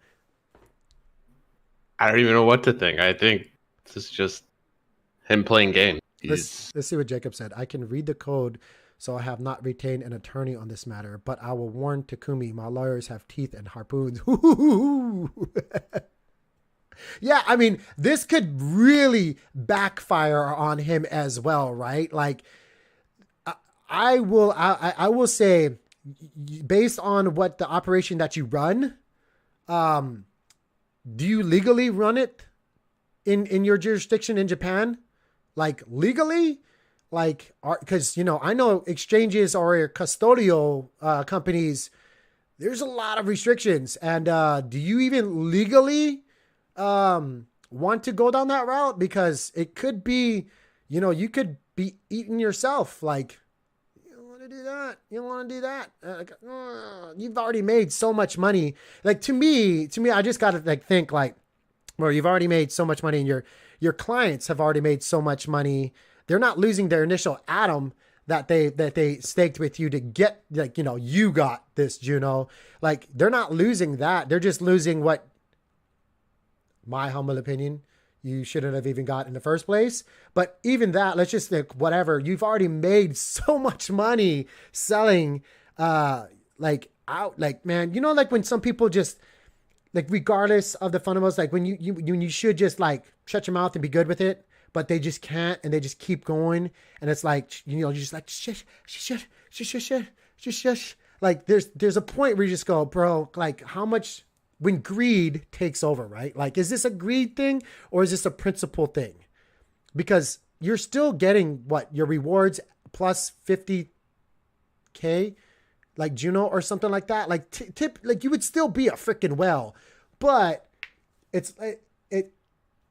I don't even know what to think. I think this is just him playing games.
Let's see what Jacob said. I can read the code, so I have not retained an attorney on this matter, but I will warn Takumi, my lawyers have teeth and harpoons. Yeah, I mean, this could really backfire on him as well, right? Like, I will say, based on what the operation that you run, do you legally run it in your jurisdiction in Japan? Like legally? Like, because, I know exchanges or custodial companies, there's a lot of restrictions. And do you even legally want to go down that route? Because it could be, you could be eating yourself. Like, you don't want to do that. You don't want to do that. You've already made so much money. Like, to me, I just got to like think like, well, you've already made so much money and your clients have already made so much money. They're not losing their initial atom that they staked with you to get, like, you got this, Juno. Like, they're not losing that. They're just losing what, my humble opinion, you shouldn't have even got in the first place. But even that, let's just think, whatever. You've already made so much money selling, man, like when some people just, like, regardless of the fundamentals, like when you should just like shut your mouth and be good with it, but they just can't, and they just keep going. And it's like, you're just like, shush. Like there's a point where you just go, bro, like how much, when greed takes over, right? Like, is this a greed thing or is this a principle thing? Because you're still getting what your rewards plus 50K, like Juno or something like that. Like tip, like you would still be a freaking whale, but it's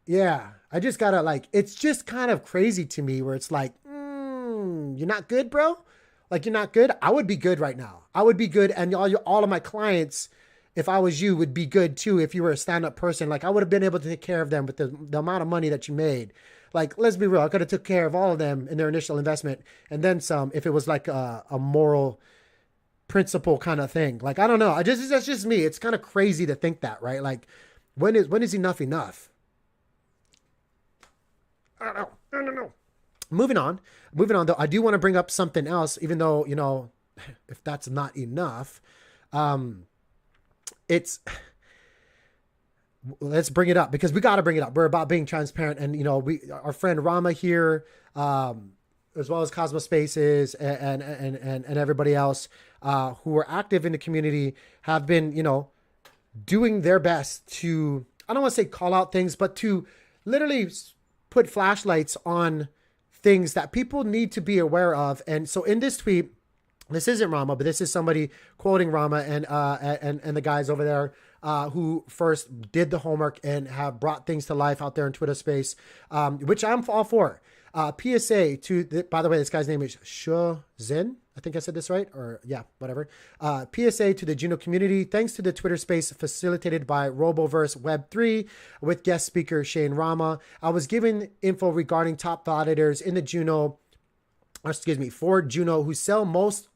yeah. I just gotta like, it's just kind of crazy to me where it's like, you're not good, bro. Like you're not good. I would be good right now. I would be good, and all of my clients, if I was you, would be good too. If you were a stand-up person, like I would have been able to take care of them with the amount of money that you made. Like, let's be real. I could have took care of all of them in their initial investment and then some if it was like a moral principle kind of thing. Like, I don't know. That's just me. It's kind of crazy to think that, right? Like, when is enough enough? I don't know. Moving on though, I do want to bring up something else, even though, you know, if that's not enough, let's bring it up because we got to bring it up. We're about being transparent, and you know, our friend Rama here, as well as Cosmos Spaces and everybody else who are active in the community have been, you know, doing their best to, I don't want to say call out things, but to literally put flashlights on things that people need to be aware of. And so in this tweet, this isn't Rama, but this is somebody quoting Rama and the guys over there who first did the homework and have brought things to life out there in Twitter space, which I'm all for. PSA to, by the way, this guy's name is Shozin. I think I said this right, or yeah, whatever. PSA to the Juno community. Thanks to the Twitter space facilitated by Roboverse Web3 with guest speaker Shane Rama. I was given info regarding top validators in the Juno, for Juno who sell most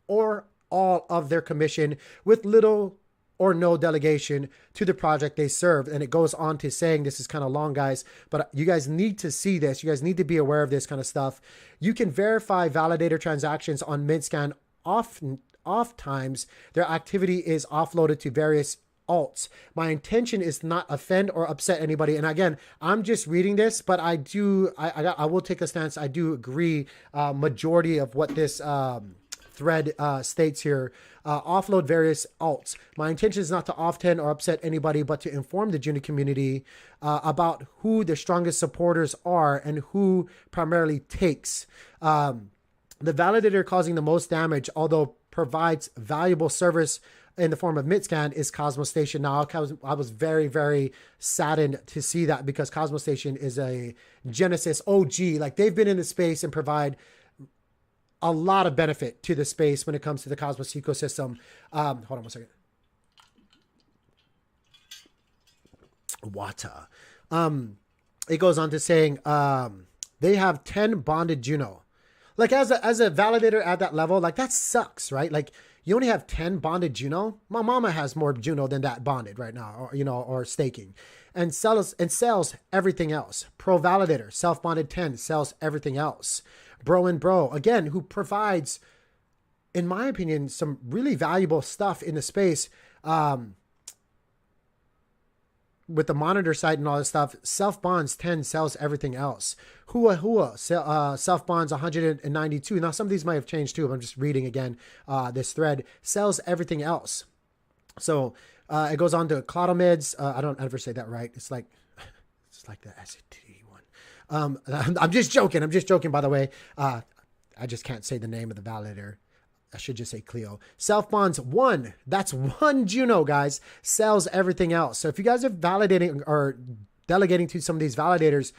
or all of their commission with little or no delegation to the project they serve. And it goes on to saying, this is kind of long, guys, but you guys need to see this. You guys need to be aware of this kind of stuff. You can verify validator transactions on MintScan. Oft times their activity is offloaded to various alts. My intention is to not offend or upset anybody. And again, I'm just reading this, but I will take a stance. I do agree. Majority of what this thread states here, offload various alts. My intention is not to offend or upset anybody, but to inform the Juno community about who the strongest supporters are and who primarily takes. The validator causing the most damage, although provides valuable service in the form of MintScan, is Cosmos Station. Now, I was very, very saddened to see that because Cosmos Station is a Genesis OG. Like, they've been in the space and provide a lot of benefit to the space when it comes to the Cosmos ecosystem. Hold on one second. Wata. It goes on to saying they have 10 bonded Juno. Like, as a validator at that level, like, that sucks, right? Like, you only have 10 bonded Juno. My mama has more Juno than that bonded right now, or, you know, or staking, and sells everything else. Pro validator, self-bonded 10, sells everything else. Bro and Bro, again, who provides, in my opinion, some really valuable stuff in the space with the monitor site and all this stuff. Self bonds 10, sells everything else. Hua self bonds 192. Now, some of these might have changed too, but I'm just reading again this thread. Sells everything else. So it goes on to Clodomids. I don't ever say that right. It's like the SAT one. I'm just joking, by the way. I just can't say the name of the validator. I should just say Clio. Self bonds 1. That's 1 Juno, guys. Sells everything else. So if you guys are validating or delegating to some of these validators,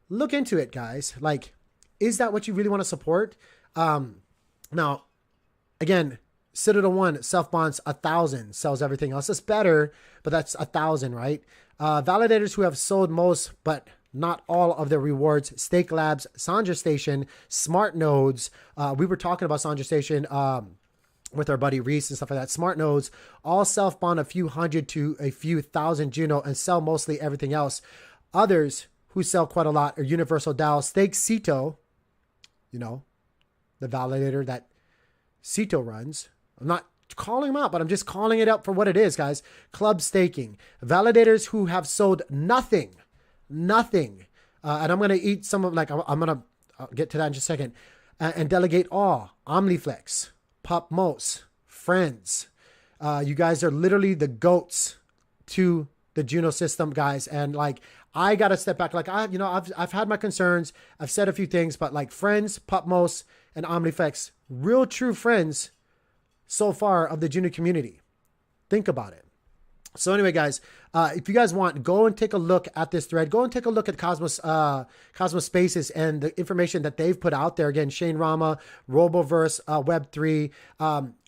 look into it, guys. Like, is that what you really want to support? Now, again, Citadel 1 self bonds 1,000, sells everything else. That's better, but that's 1,000, right? Validators who have sold most, but not all of the rewards: Stake Labs, Sandra Station, Smart Nodes. We were talking about Sandra Station with our buddy Reese and stuff like that. Smart Nodes all self-bond a few hundred to a few thousand Juno and sell mostly everything else. Others who sell quite a lot are Universal DAO, Stake Cito, you know, the validator that Cito runs. I'm not calling them out, but I'm just calling it up for what it is, guys. Club Staking. Validators who have sold nothing. And I'm going to eat some of, like, I'll get to that in just a second, and delegate all. Omniflex, Pop Friends. You guys are literally the goats to the Juno system, guys. And like, I got to step back. Like I've had my concerns. I've said a few things, but like Friends, Pupmos, and OmniFX, real true friends so far of the Juno community. Think about it. So anyway, guys, if you guys want, go and take a look at this thread. Go and take a look at Cosmos Spaces and the information that they've put out there. Again, Shane Rama, Roboverse, Web3,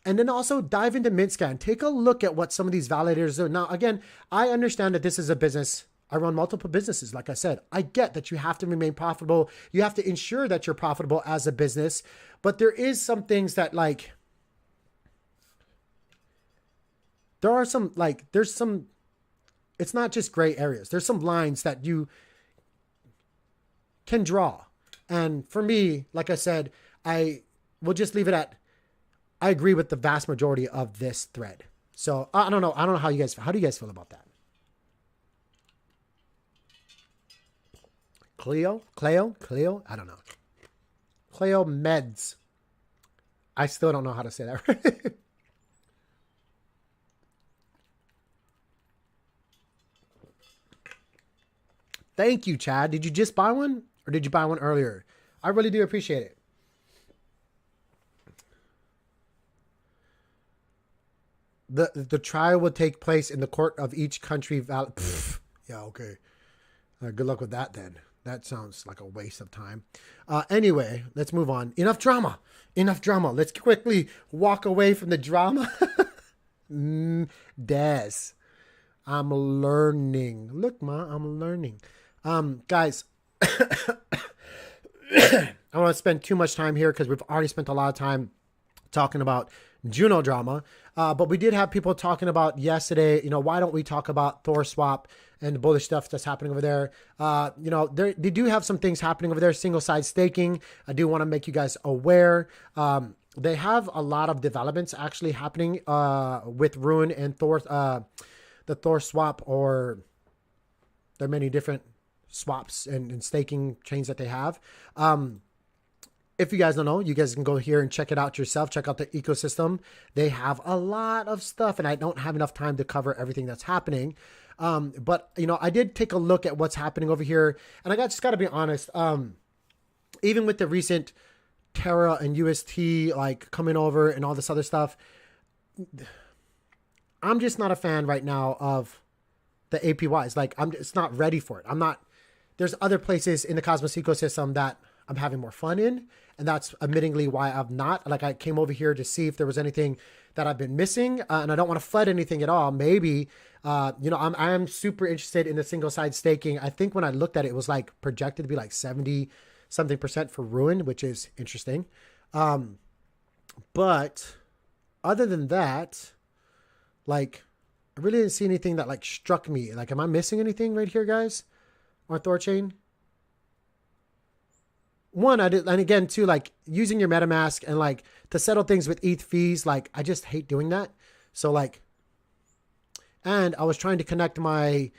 and then also dive into MintScan. Take a look at what some of these validators do. Now, again, I understand that this is a business. I run multiple businesses. Like I said, I get that you have to remain profitable. You have to ensure that you're profitable as a business. But there is some things that like, there are some, like, there's some, it's not just gray areas. There's some lines that you can draw. And for me, like I said, I will just leave it at, I agree with the vast majority of this thread. So I don't know. I don't know how do you guys feel about that? Cleo, I don't know. Cleo Meds. I still don't know how to say that right. Thank you, Chad. Did you just buy one or did you buy one earlier? I really do appreciate it. The trial will take place in the court of each country. Yeah, okay. Good luck with that then. That sounds like a waste of time. Anyway, let's move on. Enough drama. Let's quickly walk away from the drama. Des. I'm learning. Look, Ma, I'm learning. Guys, I don't want to spend too much time here because we've already spent a lot of time talking about Juno drama. But we did have people talking about yesterday, why don't we talk about Thor swap and the bullish stuff that's happening over there? They do have some things happening over there. Single side staking. I do want to make you guys aware. They have a lot of developments actually happening, with Ruin and Thor, the Thor swap, or there are many different swaps and staking chains that they have. If you guys don't know, you guys can go here and check it out yourself. Check out the ecosystem. They have a lot of stuff, and I don't have enough time to cover everything that's happening. But I did take a look at what's happening over here, and I just got to be honest. Even with the recent Terra and UST like coming over and all this other stuff, I'm just not a fan right now of the APYs. Like it's not ready for it. There's other places in the Cosmos ecosystem that I'm having more fun in. And that's admittingly why I've not, like, I came over here to see if there was anything that I've been missing. And I don't want to flood anything at all. Maybe, I am super interested in the single side staking. I think when I looked at it, it was like projected to be like 70 something percent for Ruin, which is interesting. But other than that, like, I really didn't see anything that like struck me. Like, am I missing anything right here, guys? On THORCHAIN? One, I did, and again, too, like using your MetaMask and like to settle things with ETH fees, like I just hate doing that. So like, and I was trying to connect my,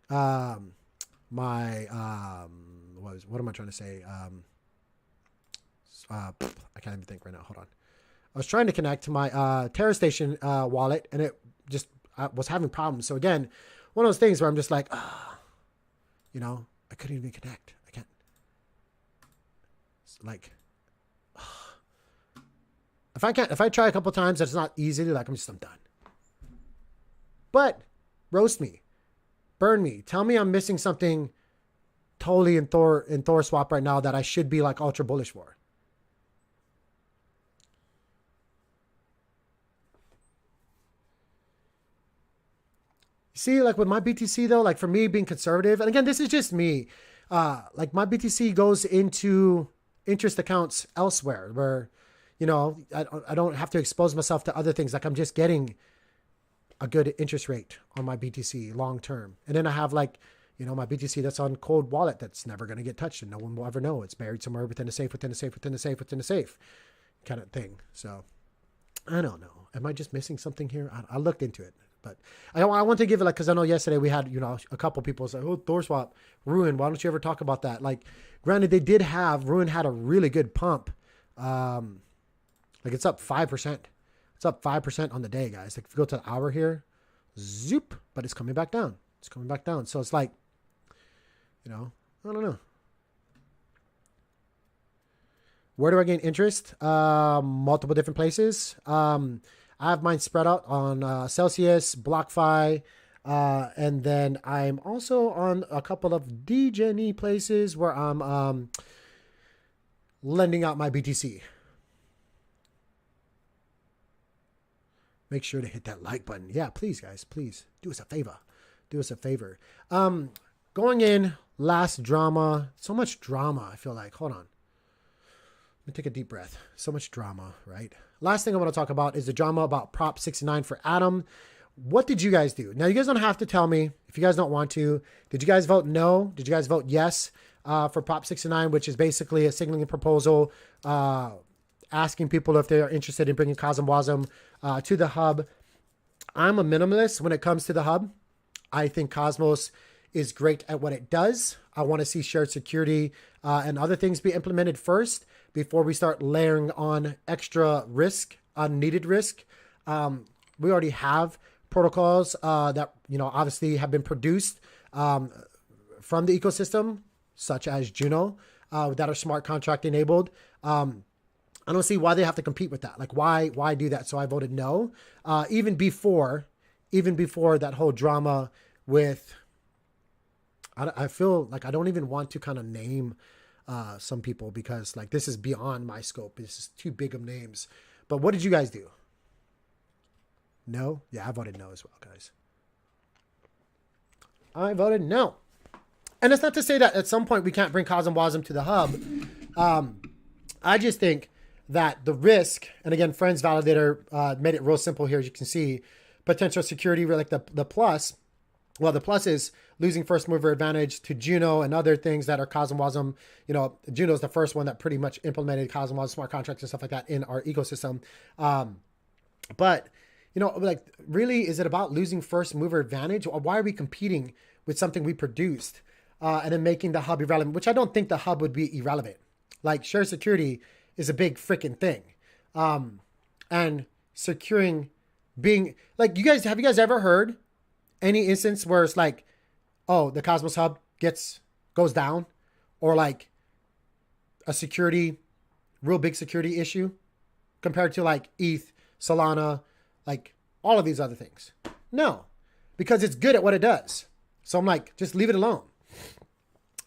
what am I trying to say? I can't even think right now. Hold on. I was trying to connect to my Terra Station wallet, and it just was having problems. So again, one of those things where I'm just like, I couldn't even connect. Like, if I try a couple times, that's not easy to, like, I'm done. But roast me, burn me, tell me I'm missing something totally in Thor swap right now that I should be like ultra bullish for. See, like with my BTC though, like for me being conservative, and again, this is just me, like my BTC goes into interest accounts elsewhere where, I don't have to expose myself to other things. Like I'm just getting a good interest rate on my BTC long term. And then I have like, my BTC that's on cold wallet that's never going to get touched and no one will ever know. It's buried somewhere within a safe kind of thing. So I don't know. Am I just missing something here? I looked into it, but I want to give it, like, because I know yesterday we had, a couple people say, oh, Thor swap, Ruin. Why don't you ever talk about that? Like, granted, Ruin had a really good pump. Like it's up 5%. It's up 5% on the day, guys. Like if you go to the hour here, zoop, but it's coming back down. It's coming back down. So it's like, I don't know. Where do I gain interest? Multiple different places. I have mine spread out on Celsius, Blockfi, and then I'm also on a couple of DGNE places where I'm lending out my BTC. Make sure to hit that like button. Yeah, please, guys, please do us a favor. Do us a favor. Going in, last drama. So much drama, I feel like. Hold on. Let me take a deep breath. So much drama, right? Last thing I want to talk about is the drama about Prop 69 for Atom. What did you guys do? Now, you guys don't have to tell me if you guys don't want to. Did you guys vote no? Did you guys vote yes for Prop 69, which is basically a signaling proposal asking people if they are interested in bringing CosmWasm to the hub? I'm a minimalist when it comes to the hub. I think Cosmos is great at what it does. I want to see shared security and other things be implemented first before we start layering on extra risk, unneeded risk. We already have protocols that, obviously have been produced from the ecosystem, such as Juno, that are smart contract enabled. I don't see why they have to compete with that. Like, why do that? So I voted no. Even before that whole drama with, I feel like I don't even want to kind of name some people because like this is beyond my scope. This is too big of names. But what did you guys do? No? Yeah, I voted no as well, guys. I voted no. And it's not to say that at some point we can't bring CosmWasm to the hub. I just think that the risk, and again, Friends Validator made it real simple here, as you can see, potential security, like the plus. Well, the plus is losing first mover advantage to Juno and other things that are CosmWasm. Juno is the first one that pretty much implemented CosmWasm smart contracts and stuff like that in our ecosystem. But, like, really, is it about losing first mover advantage? Why are we competing with something we produced and then making the hub irrelevant, which I don't think the hub would be irrelevant. Like, shared security is a big freaking thing. And securing being, like, have you guys ever heard any instance where it's like, oh, the Cosmos hub goes down, or like a real big security issue compared to like ETH, Solana, like all of these other things? No, because it's good at what it does. So I'm like, just leave it alone.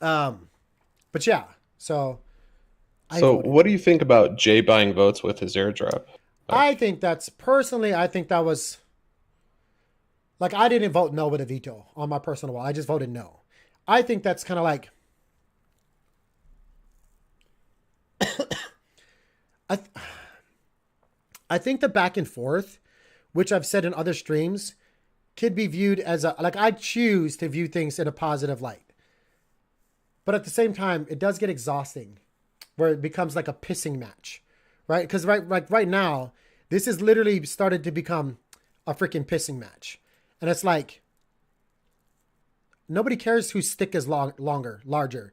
But yeah, so
what do you think about Jay buying votes with his airdrop?
I think that was, like, I didn't vote no with a veto on my personal wall. I just voted no. I think that's kind of like, I think the back and forth, which I've said in other streams, could be viewed as I choose to view things in a positive light. But at the same time, it does get exhausting where it becomes like a pissing match, right? Because right now, this has literally started to become a freaking pissing match. And it's like, nobody cares whose stick is larger.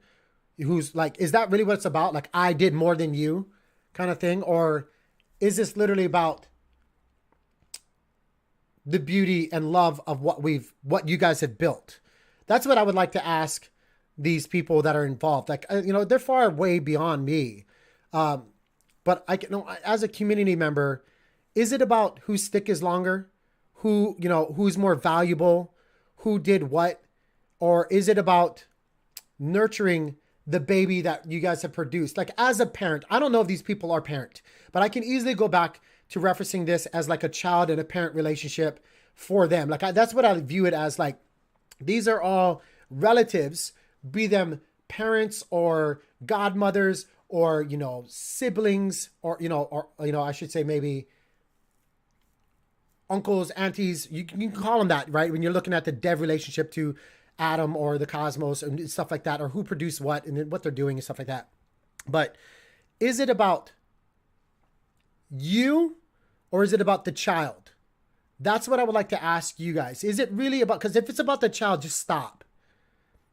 Who's like, is that really what it's about? Like, I did more than you kind of thing? Or is this literally about the beauty and love of what you guys have built? That's what I would like to ask these people that are involved. Like, they're far way beyond me. But as a community member, is it about whose stick is longer? Who's more valuable, who did what? Or is it about nurturing the baby that you guys have produced? Like, as a parent, I don't know if these people are parent, but I can easily go back to referencing this as like a child and a parent relationship for them. Like, that's what I view it as. Like, these are all relatives, be them parents or godmothers or, siblings or I should say maybe uncles, aunties, you can call them that, right? When you're looking at the dev relationship to Atom or the Cosmos and stuff like that, or who produced what and what they're doing and stuff like that. But is it about you or is it about the child? That's what I would like to ask you guys. Is it really about, because if it's about the child, just stop.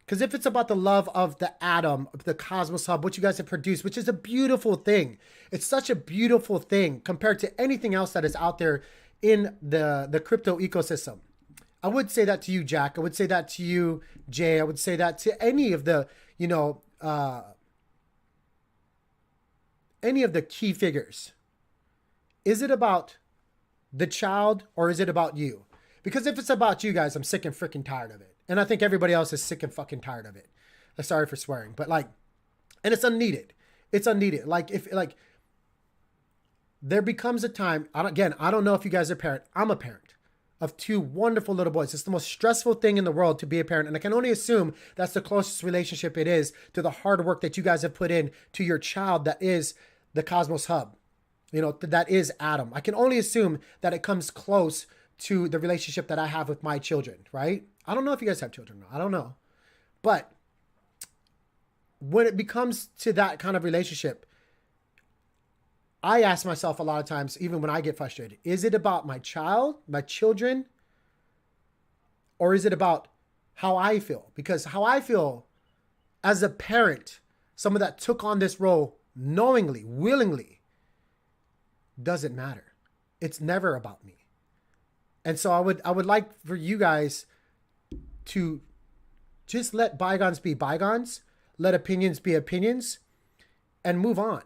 Because if it's about the love of the Atom, the Cosmos Hub, what you guys have produced, which is a beautiful thing. It's such a beautiful thing compared to anything else that is out there in the crypto ecosystem. I would say that to you, Jack. I would say that to you, Jay. I would say that to any of the, any of the key figures. Is it about the child or is it about you? Because if it's about you guys, I'm sick and freaking tired of it. And I think everybody else is sick and fucking tired of it. Sorry for swearing, but like, and it's unneeded. It's unneeded. Like if like there becomes a time, I don't know if you guys are a parent. I'm a parent of two wonderful little boys. It's the most stressful thing in the world to be a parent. And I can only assume that's the closest relationship it is to the hard work that you guys have put in to your child that is the Cosmos Hub. That is Adam. I can only assume that it comes close to the relationship that I have with my children, right? I don't know if you guys have children. I don't know. But when it becomes to that kind of relationship, I ask myself a lot of times, even when I get frustrated, is it about my child, my children, or is it about how I feel? Because how I feel as a parent, someone that took on this role knowingly, willingly, doesn't matter. It's never about me. And so I would like for you guys to just let bygones be bygones, let opinions be opinions, and move on.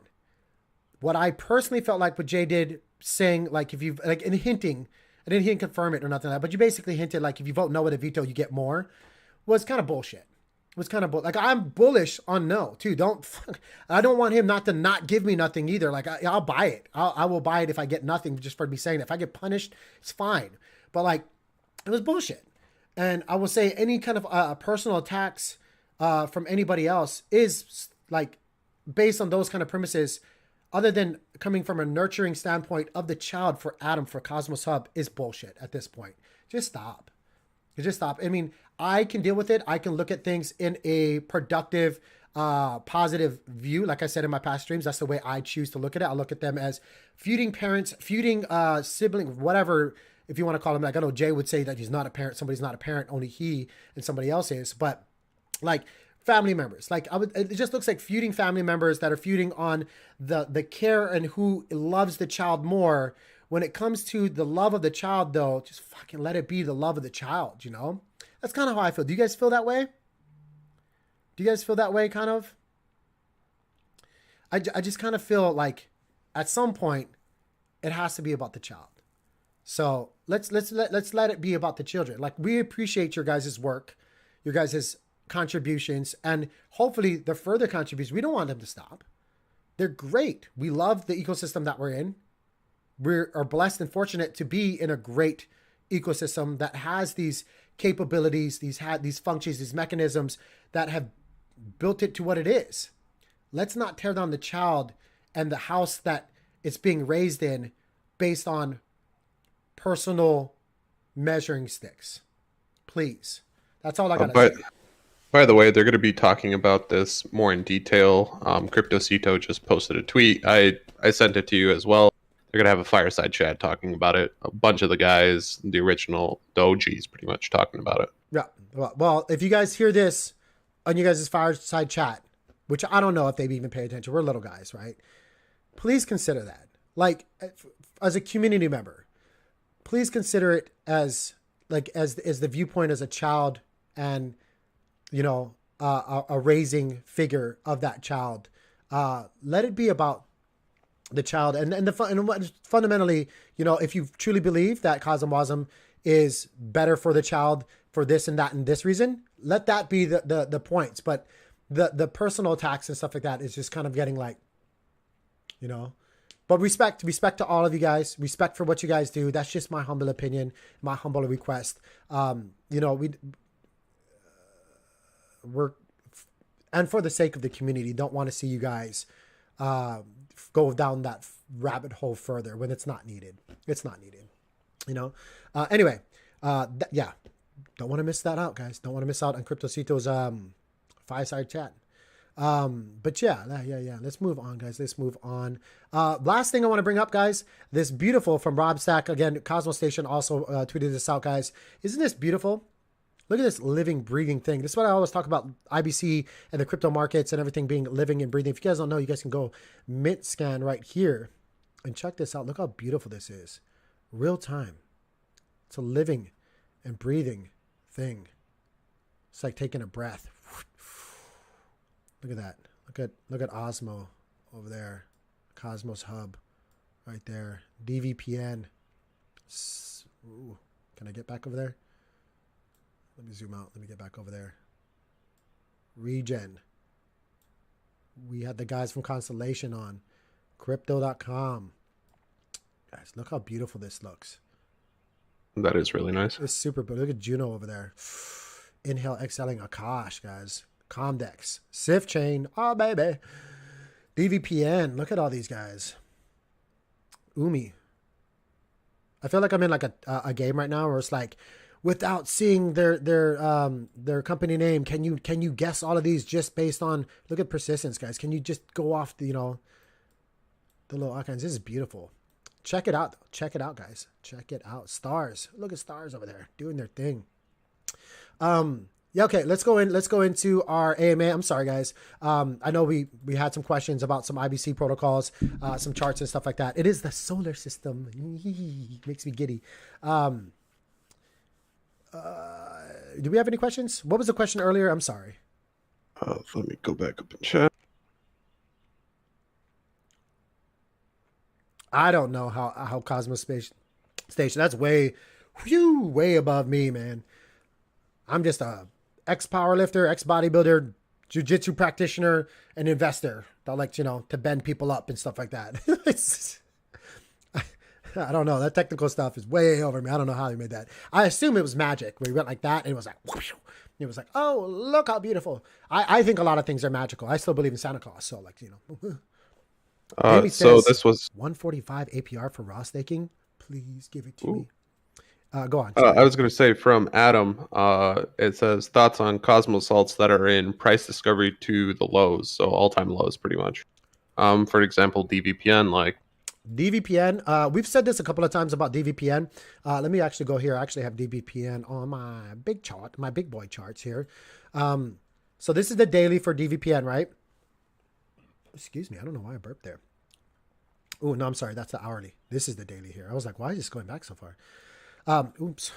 What I personally felt like what Jay did, saying like if you like and hinting, I didn't confirm it or nothing like that, but you basically hinted like if you vote no with a veto, you get more, was kind of bullshit. It was kind of like I'm bullish on no too. I don't want him not to not give me nothing either. Like I'll buy it. I will buy it if I get nothing just for me saying it. If I get punished, it's fine. But like it was bullshit. And I will say any kind of personal attacks from anybody else is like based on those kind of premises, other than coming from a nurturing standpoint of the child for Adam, for Cosmos Hub, is bullshit at this point. Just stop. Just stop. I mean, I can deal with it. I can look at things in a productive, positive view. Like I said in my past streams, that's the way I choose to look at it. I look at them as feuding parents, feuding sibling, whatever, if you want to call them. Like I know Jay would say that he's not a parent. Somebody's not a parent. Only he and somebody else is. But like family members, like it just looks like feuding family members that are feuding on the care and who loves the child more. When it comes to the love of the child, though, just fucking let it be the love of the child, That's kind of how I feel. Do you guys feel that way? Do you guys feel that way, kind of? I just kind of feel like at some point it has to be about the child. So let's let it be about the children. Like we appreciate your guys' work, your guys' contributions, and hopefully the further contributions. We don't want them to stop. They're great. We love the ecosystem that we're in. We are blessed and fortunate to be in a great ecosystem that has these capabilities, these functions, these mechanisms that have built it to what it is. Let's not tear down the child and the house that it's being raised in based on personal measuring sticks. Please. That's all I got to say.
By the way, they're going to be talking about this more in detail. Cryptocito just posted a tweet. I sent it to you as well. They're going to have a fireside chat talking about it. A bunch of the guys, the original OGs, pretty much talking about it.
Yeah. Well, if you guys hear this on you guys' fireside chat, which I don't know if they've even paid attention. We're little guys, right? Please consider that. Like, as a community member, please consider it as the viewpoint as a child and, a raising figure of that child. Let it be about the child and fundamentally, if you truly believe that Cosmosm is better for the child for this and that and this reason, let that be the points. But the personal attacks and stuff like that is just kind of getting like, but respect to all of you guys, respect for what you guys do. That's just my humble opinion, my humble request. We're, and for the sake of the community, don't want to see you guys, go down that rabbit hole further when it's not needed. It's not needed, anyway, yeah, don't want to miss that out, guys. Don't want to miss out on Cryptocito's fireside chat. But yeah. Let's move on, guys. Let's move on. Last thing I want to bring up, guys, this beautiful from Rob Stack again. Cosmos Station also tweeted this out, guys. Isn't this beautiful? Look at this living, breathing thing. This is what I always talk about IBC and the crypto markets and everything being living and breathing. If you guys don't know, you guys can go mint scan right here and check this out. Look how beautiful this is. Real time. It's a living and breathing thing. It's like taking a breath. Look at that. Look at Osmo over there. Cosmos Hub right there. DVPN. Ooh, can I get back over there? Let me zoom out. Let me get back over there. Regen. We had the guys from Constellation on. Crypto.com. Guys, look how beautiful this looks.
That is really nice.
It's super beautiful. Look at Juno over there. Inhale, exhaling Akash, guys. Comdex. Sif Chain. Oh, baby. DVPN. Look at all these guys. Umi. I feel like I'm in like a game right now where it's like, without seeing their company name, can you guess all of these just based on, look at persistence, guys. Can you just go off the, the little icons? This is beautiful. Check it out. Check it out, guys. Check it out. Stars. Look at stars over there doing their thing. Yeah, okay, let's go into our AMA. I'm sorry, guys. I know we had some questions about some IBC protocols, some charts and stuff like that. It is the solar system. Makes me giddy. Do we have any questions? What was the question earlier? I'm sorry.
Let me go back up and check.
I don't know how Cosmos Station. That's way above me, man. I'm just a ex-powerlifter, ex-bodybuilder, jiu-jitsu practitioner, and investor that likes, to bend people up and stuff like that. I don't know. That technical stuff is way over me. I don't know how he made that. I assume it was magic where he went like that and it was like, whoosh. It was like, oh, look how beautiful. I think a lot of things are magical. I still believe in Santa Claus. So like,
so this was
145 APR for raw staking. Please give it to me. Go on.
I was going to say from Adam, it says thoughts on Cosmos salts that are in price discovery to the lows. So all-time lows pretty much. For example, DVPN, like
DVPN. We've said this a couple of times about DVPN. Let me actually go here. I actually have DVPN on my big chart, my big boy charts here. So this is the daily for DVPN, right? Excuse me. I don't know why I burped there. Oh, no, I'm sorry. That's the hourly. This is the daily here. I was like, why is this going back so far? Oops.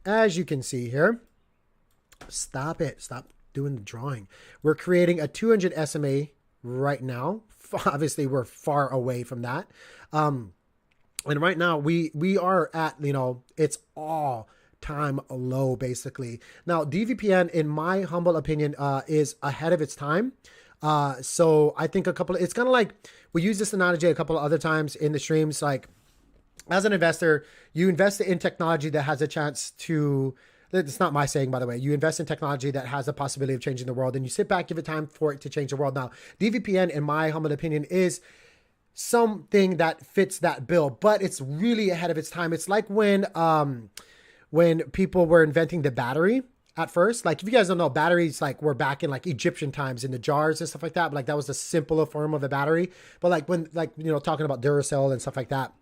As you can see here, stop it. Stop doing the drawing. We're creating a 200 SMA right now. Obviously, we're far away from that. And right now we are at, it's all time low basically. Now, DVPN, in my humble opinion, is ahead of its time. So I think it's kind of like, we use this analogy a couple of other times in the streams. Like, as an investor, you invest in technology that has a chance to, it's not my saying, by the way, you invest in technology that has a possibility of changing the world, and you sit back, give it time for it to change the world. Now, DVPN, in my humble opinion, is something that fits that bill, but it's really ahead of its time. It's like when people were inventing the battery at first. Like, if you guys don't know, batteries like were back in like Egyptian times in the jars and stuff like that. But like that was the simpler form of a battery. But like when, like, talking about Duracell and stuff like that,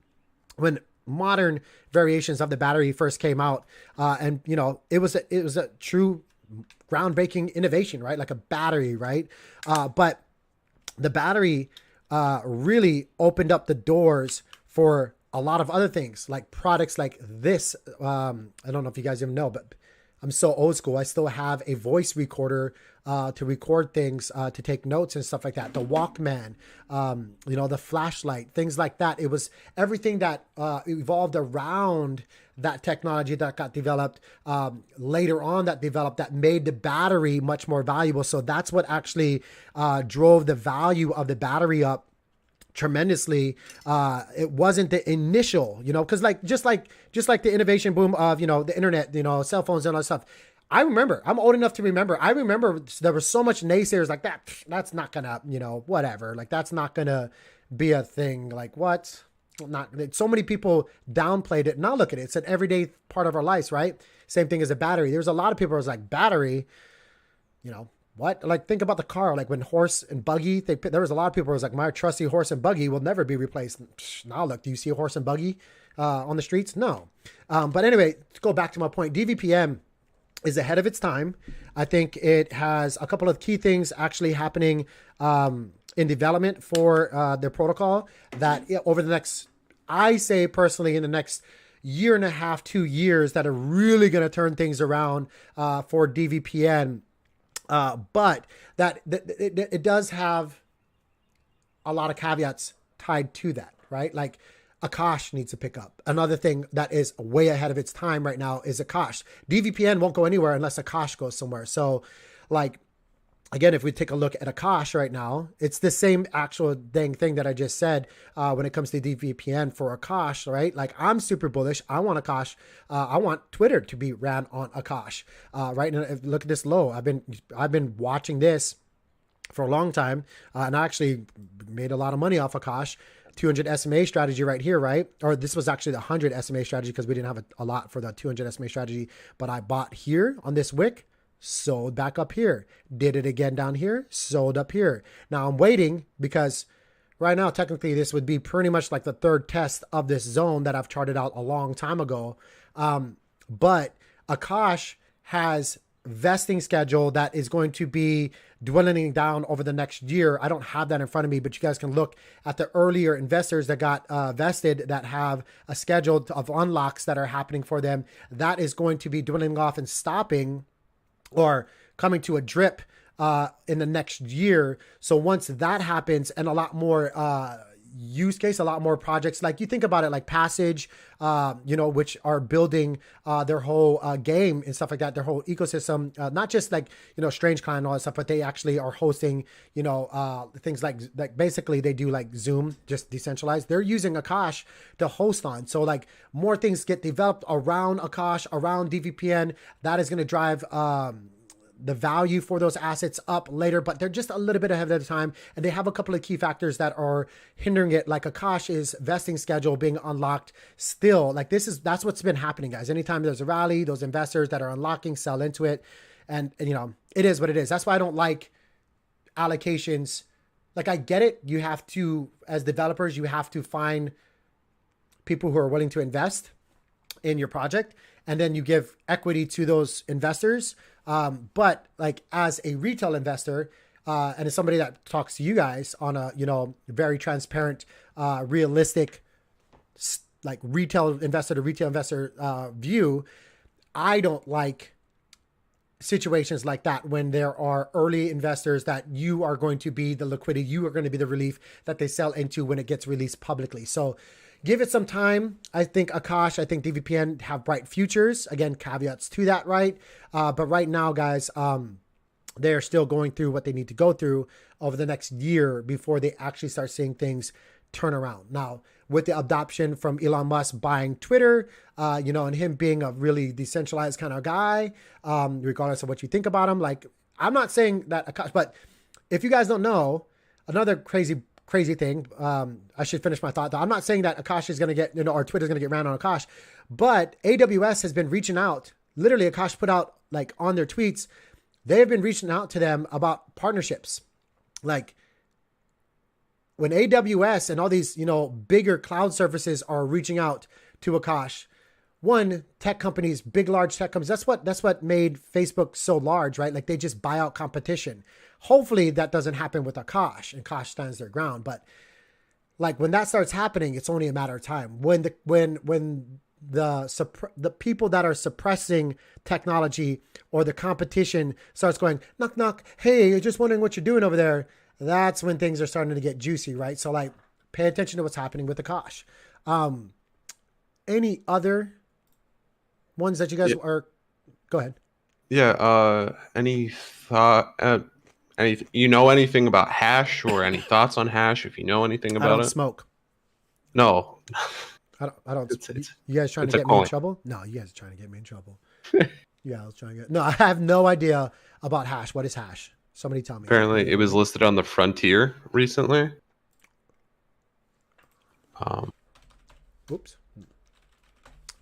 when modern variations of the battery first came out, and it was a true groundbreaking innovation, right? Like a battery, right? But the battery really opened up the doors for a lot of other things, like products like this. I don't know if you guys even know, but I'm so old school. I still have a voice recorder to record things, to take notes and stuff like that. The Walkman, the flashlight, things like that. It was everything that evolved around that technology that got developed later on, that made the battery much more valuable. So that's what actually drove the value of the battery up tremendously. It wasn't the initial, because just like the innovation boom of the internet, cell phones and all that stuff. I remember, I'm old enough to remember. I remember there was so much naysayers like that. That's not gonna, whatever. Like, that's not gonna be a thing. Like, what? Not so many people downplayed it. Now look at it. It's an everyday part of our lives, right? Same thing as a battery. There's a lot of people who was like, battery, what? Like, think about the car. Like when horse and buggy, there was a lot of people who was like, my trusty horse and buggy will never be replaced. Now look, do you see a horse and buggy on the streets? No. But anyway, to go back to my point, DVPN is ahead of its time. I think it has a couple of key things actually happening in development for their protocol that over the next, I say personally, in the next year and a half, 2 years that are really going to turn things around for DVPN. But it does have a lot of caveats tied to that, right? Like Akash needs to pick up. Another thing that is way ahead of its time right now is Akash. DVPN won't go anywhere unless Akash goes somewhere. So like, again, if we take a look at Akash right now, it's the same actual dang thing that I just said when it comes to DVPN for Akash, right? Like I'm super bullish. I want Akash. I want Twitter to be ran on Akash, right? And look at this low. I've been watching this for a long time, and I actually made a lot of money off Akash. 200 SMA strategy right here, right? Or this was actually the 100 SMA strategy because we didn't have a lot for the 200 SMA strategy, but I bought here on this wick, sold back up here, did it again down here, sold up here. Now I'm waiting because right now, technically this would be pretty much like the third test of this zone that I've charted out a long time ago. But Akash has vesting schedule that is going to be dwindling down over the next year. I don't have that in front of me, but you guys can look at the earlier investors that got vested that have a schedule of unlocks that are happening for them. That is going to be dwindling off and stopping or coming to a drip in the next year. So once that happens and a lot more use case, a lot more projects, like you think about it, like Passage, which are building their whole game and stuff like that, their whole ecosystem, not just like, Strange Client and all that stuff, but they actually are hosting, things like basically they do like Zoom, just decentralized. They're using Akash to host on. So like more things get developed around Akash, around DVPN. That is going to drive, the value for those assets up later, but they're just a little bit ahead of the time. And they have a couple of key factors that are hindering it. Like Akash's vesting schedule being unlocked still. Like that's what's been happening, guys. Anytime there's a rally, those investors that are unlocking sell into it. And it is what it is. That's why I don't like allocations. Like I get it. You have to, as developers, you have to find people who are willing to invest in your project. And then you give equity to those investors. But like as a retail investor, and as somebody that talks to you guys on a, very transparent, realistic, like retail investor to retail investor view, I don't like situations like that when there are early investors that you are going to be the liquidity, you are going to be the relief that they sell into when it gets released publicly. So give it some time. I think Akash, I think DVPN have bright futures. Again, caveats to that, right? But right now, guys, they're still going through what they need to go through over the next year before they actually start seeing things turn around. Now, with the adoption from Elon Musk buying Twitter, and him being a really decentralized kind of guy, regardless of what you think about him, like I'm not saying that Akash, but if you guys don't know, another crazy thing. I should finish my thought though. I'm not saying that Akash is going to get, or Twitter's going to get ran on Akash, but AWS has been reaching out. Literally, Akash put out like on their tweets, they have been reaching out to them about partnerships. Like when AWS and all these, bigger cloud services are reaching out to Akash, one, tech companies, big, large tech companies, that's what made Facebook so large, right? Like they just buy out competition. Hopefully that doesn't happen with Akash and Akash stands their ground. But like when that starts happening, it's only a matter of time. When the people that are suppressing technology or the competition starts going, knock, knock, hey, you're just wondering what you're doing over there. That's when things are starting to get juicy, right? So like pay attention to what's happening with Akash. Any other ones that you guys are, go ahead.
Yeah. Any thought, anything about hash or any thoughts on hash? If you know anything about it.
I don't smoke.
No.
I don't. You guys trying to get me in trouble? No, you guys are trying to get me in trouble. Yeah, I was trying to get. No, I have no idea about hash. What is hash? Somebody tell me.
Apparently, it was listed on the Frontier recently.
Oops.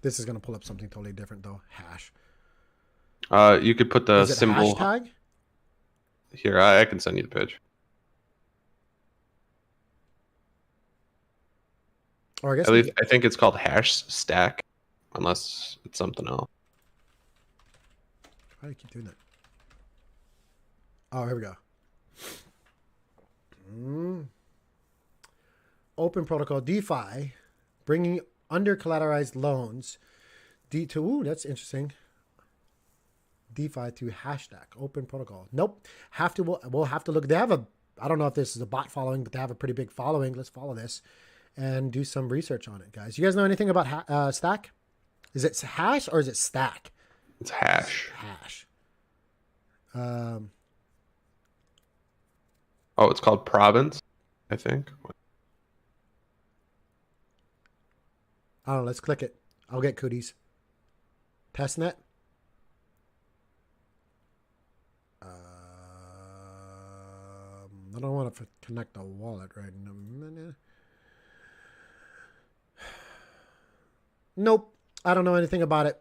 This is gonna pull up something totally different though. Hash.
You could put the symbol.
Hashtag?
Here, I can send you the page.
Or I guess
at least I think it's called hash stack, unless it's something else.
Why do you keep doing that? Oh, here we go. Open protocol DeFi, bringing under collateralized loans. Ooh, that's interesting. DeFi through hashtag open protocol. Nope. We'll have to look. They have I don't know if this is a bot following, but they have a pretty big following. Let's follow this and do some research on it, guys. You guys know anything about Stack? Is it hash or is it stack?
It's hash.
Hash.
It's called province, I think.
I don't know. Let's click it. I'll get cooties. Testnet. I don't want to connect a wallet right now. Nope. I don't know anything about it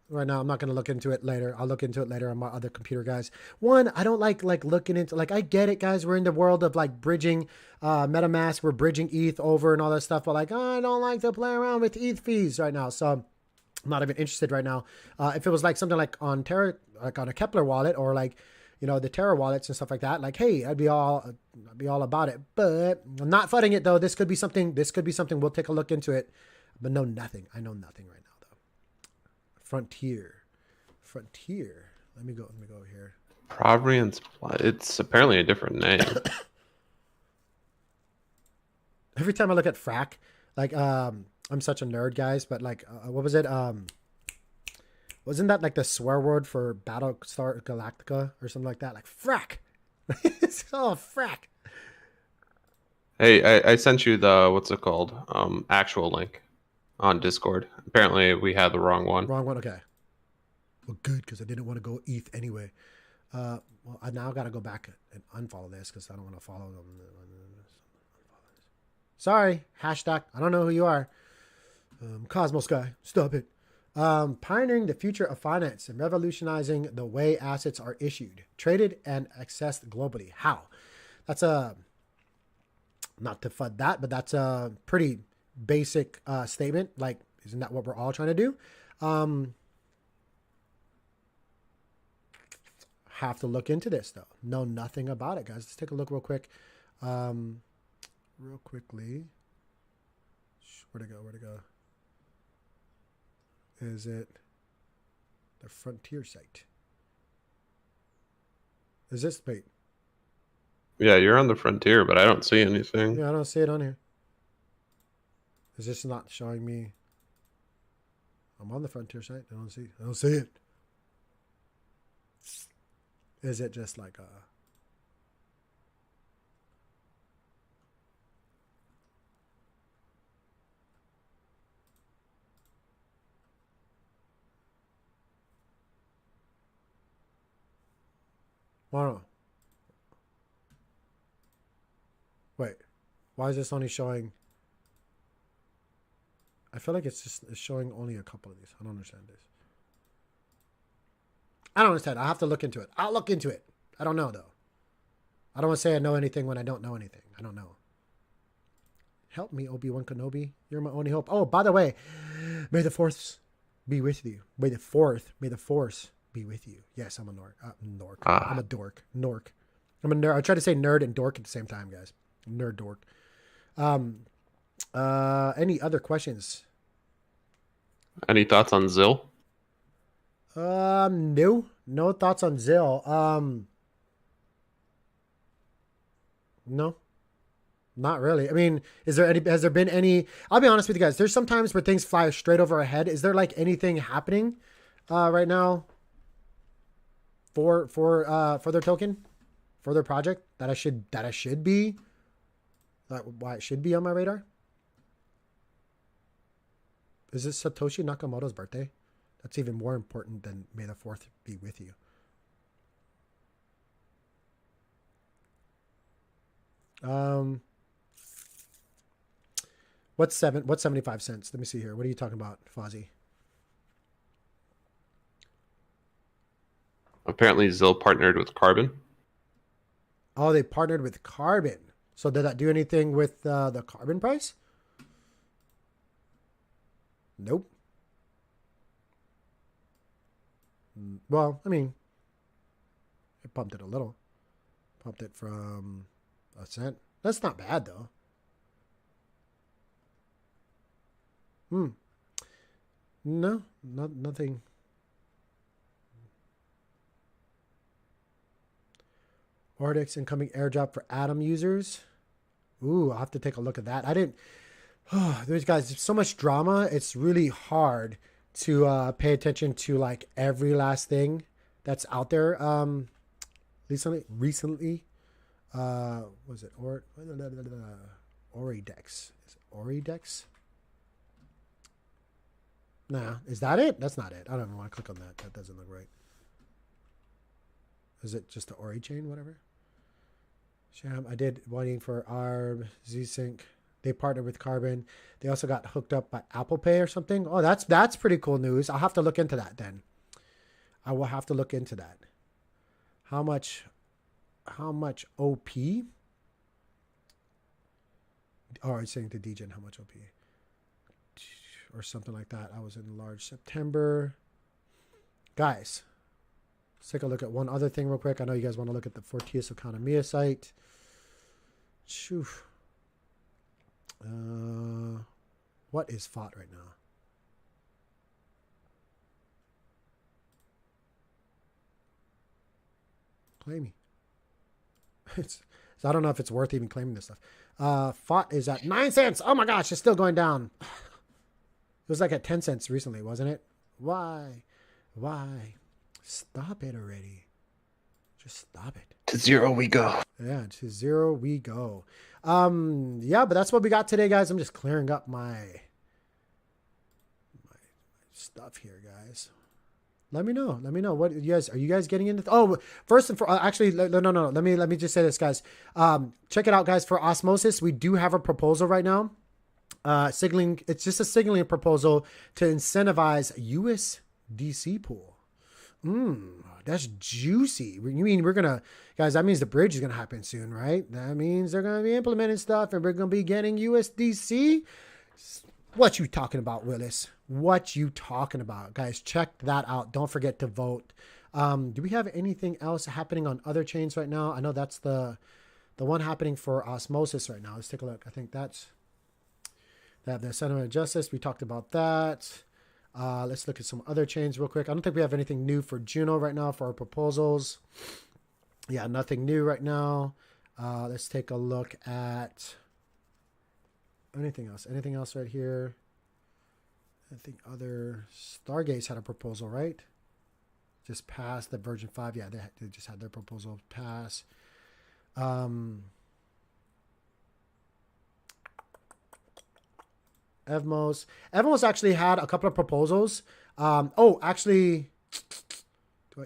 right now. I'm not going to look into it later. I'll look into it later on my other computer, guys. One, I don't like looking into, I get it, guys. We're in the world of bridging MetaMask. We're bridging ETH over and all that stuff. But I don't like to play around with ETH fees right now. So I'm not even interested right now. If it was something like on Terra, like on a Kepler wallet or the Terra wallets and stuff like that, hey, I'd be all about it. But I'm not fighting it though. This could be something. We'll take a look into it. But nothing. I know nothing right now though. Frontier. Let me go here.
Providence. It's apparently a different name.
Every time I look at frack, I'm such a nerd, guys. But what was it? Wasn't that the swear word for Battlestar Galactica or something like that? Frack. Oh, frack.
Hey, I sent you the what's it called? Actual link on Discord. Apparently, we had the wrong one.
Wrong one. Okay. Well, good, because I didn't want to go ETH anyway. Well, I now got to go back and unfollow this because I don't want to follow them. Sorry, hashtag. I don't know who you are. Cosmos guy. Stop it. Pioneering the future of finance and revolutionizing the way assets are issued, traded, and accessed globally. How? That's not to FUD that, but that's a pretty basic statement. Isn't that what we're all trying to do? Have to look into this though. Know nothing about it, guys. Let's take a look real quick. Real quickly. Where'd it go? Is it the Frontier site? Is this, wait.
Yeah, you're on the Frontier, but I don't see anything.
Yeah, I don't see it on here. Is this not showing me? I'm on the Frontier site. I don't see it. Is it just like a... I don't know. Wait, why is this only showing? I feel like it's showing only a couple of these. I don't understand this. I don't understand. I'll have to look into it. I'll look into it. I don't know though. I don't want to say I know anything when I don't know anything. I don't know. Help me, Obi-Wan Kenobi. You're my only hope. Oh, by the way, may the Force be with you. May the Force be with you. Yes, I'm a Nork. I'm a dork. Nork. I'm a nerd. I try to say nerd and dork at the same time, guys. Nerd dork. Any other questions?
Any thoughts on Zill?
No thoughts on Zill. No, not really. I mean, has there been any, I'll be honest with you guys. There's sometimes where things fly straight over our head. Is there anything happening, right now for their token, for their project that I should be, why it should be on my radar? Is this Satoshi Nakamoto's birthday? That's even more important than May the 4th be with you. What's 75 cents? Let me see here. What are you talking about, Fozzie?
Apparently Zill partnered with Carbon.
Oh, they partnered with Carbon. So did that do anything with the Carbon price? Nope. Well, I mean, it pumped it a little. Pumped it from a cent. That's not bad, though. No, nothing. Ordix incoming airdrop for Atom users. Ooh, I'll have to take a look at that. I didn't. Oh, there's guys, so much drama. It's really hard to pay attention to like every last thing that's out there. Recently, was it Oridex? Is it Oridex? Nah, is that it? That's not it. I don't even want to click on that. That doesn't look right. Is it just the Ori chain? Whatever. Sham, I did waiting for ARB, Z-Sync. They partnered with Carbon. They also got hooked up by Apple Pay or something. Oh, that's pretty cool news. I'll have to look into that then. I will have to look into that. How much OP? Oh, I'm saying to DGen how much OP? Or something like that. I was in large September. Guys, let's take a look at one other thing real quick. I know you guys want to look at the Fortius Economia site. Shoo. What is FOT right now? Claim me. So I don't know if it's worth even claiming this stuff. FOT is at 9 cents. Oh my gosh, it's still going down. It was like at 10 cents recently, wasn't it? Why? Stop it already. Just stop it.
To zero we go.
Yeah, to zero we go. Yeah, but that's what we got today, guys. I'm just clearing up my stuff here, guys. Let me know. What you guys are you guys getting into? Oh, first and for actually, no. Let me just say this, guys. Check it out, guys. For Osmosis, we do have a proposal right now. Signaling. It's just a signaling proposal to incentivize USDC pool. That's juicy. You mean we're gonna, guys? That means the bridge is gonna happen soon, right? That means they're gonna be implementing stuff, and we're gonna be getting USDC. What you talking about, Willis? What you talking about, guys? Check that out. Don't forget to vote. Do we have anything else happening on other chains right now? I know that's the one happening for Osmosis right now. Let's take a look. I think they have the sentiment of justice. We talked about that. Let's look at some other chains real quick. I don't think we have anything new for Juno right now for our proposals. Yeah, nothing new right now. Let's take a look at anything else. Anything else right here? I think other Stargaze had a proposal, right? Just passed the version 5. Yeah, they just had their proposal pass. Evmos actually had a couple of proposals. Actually,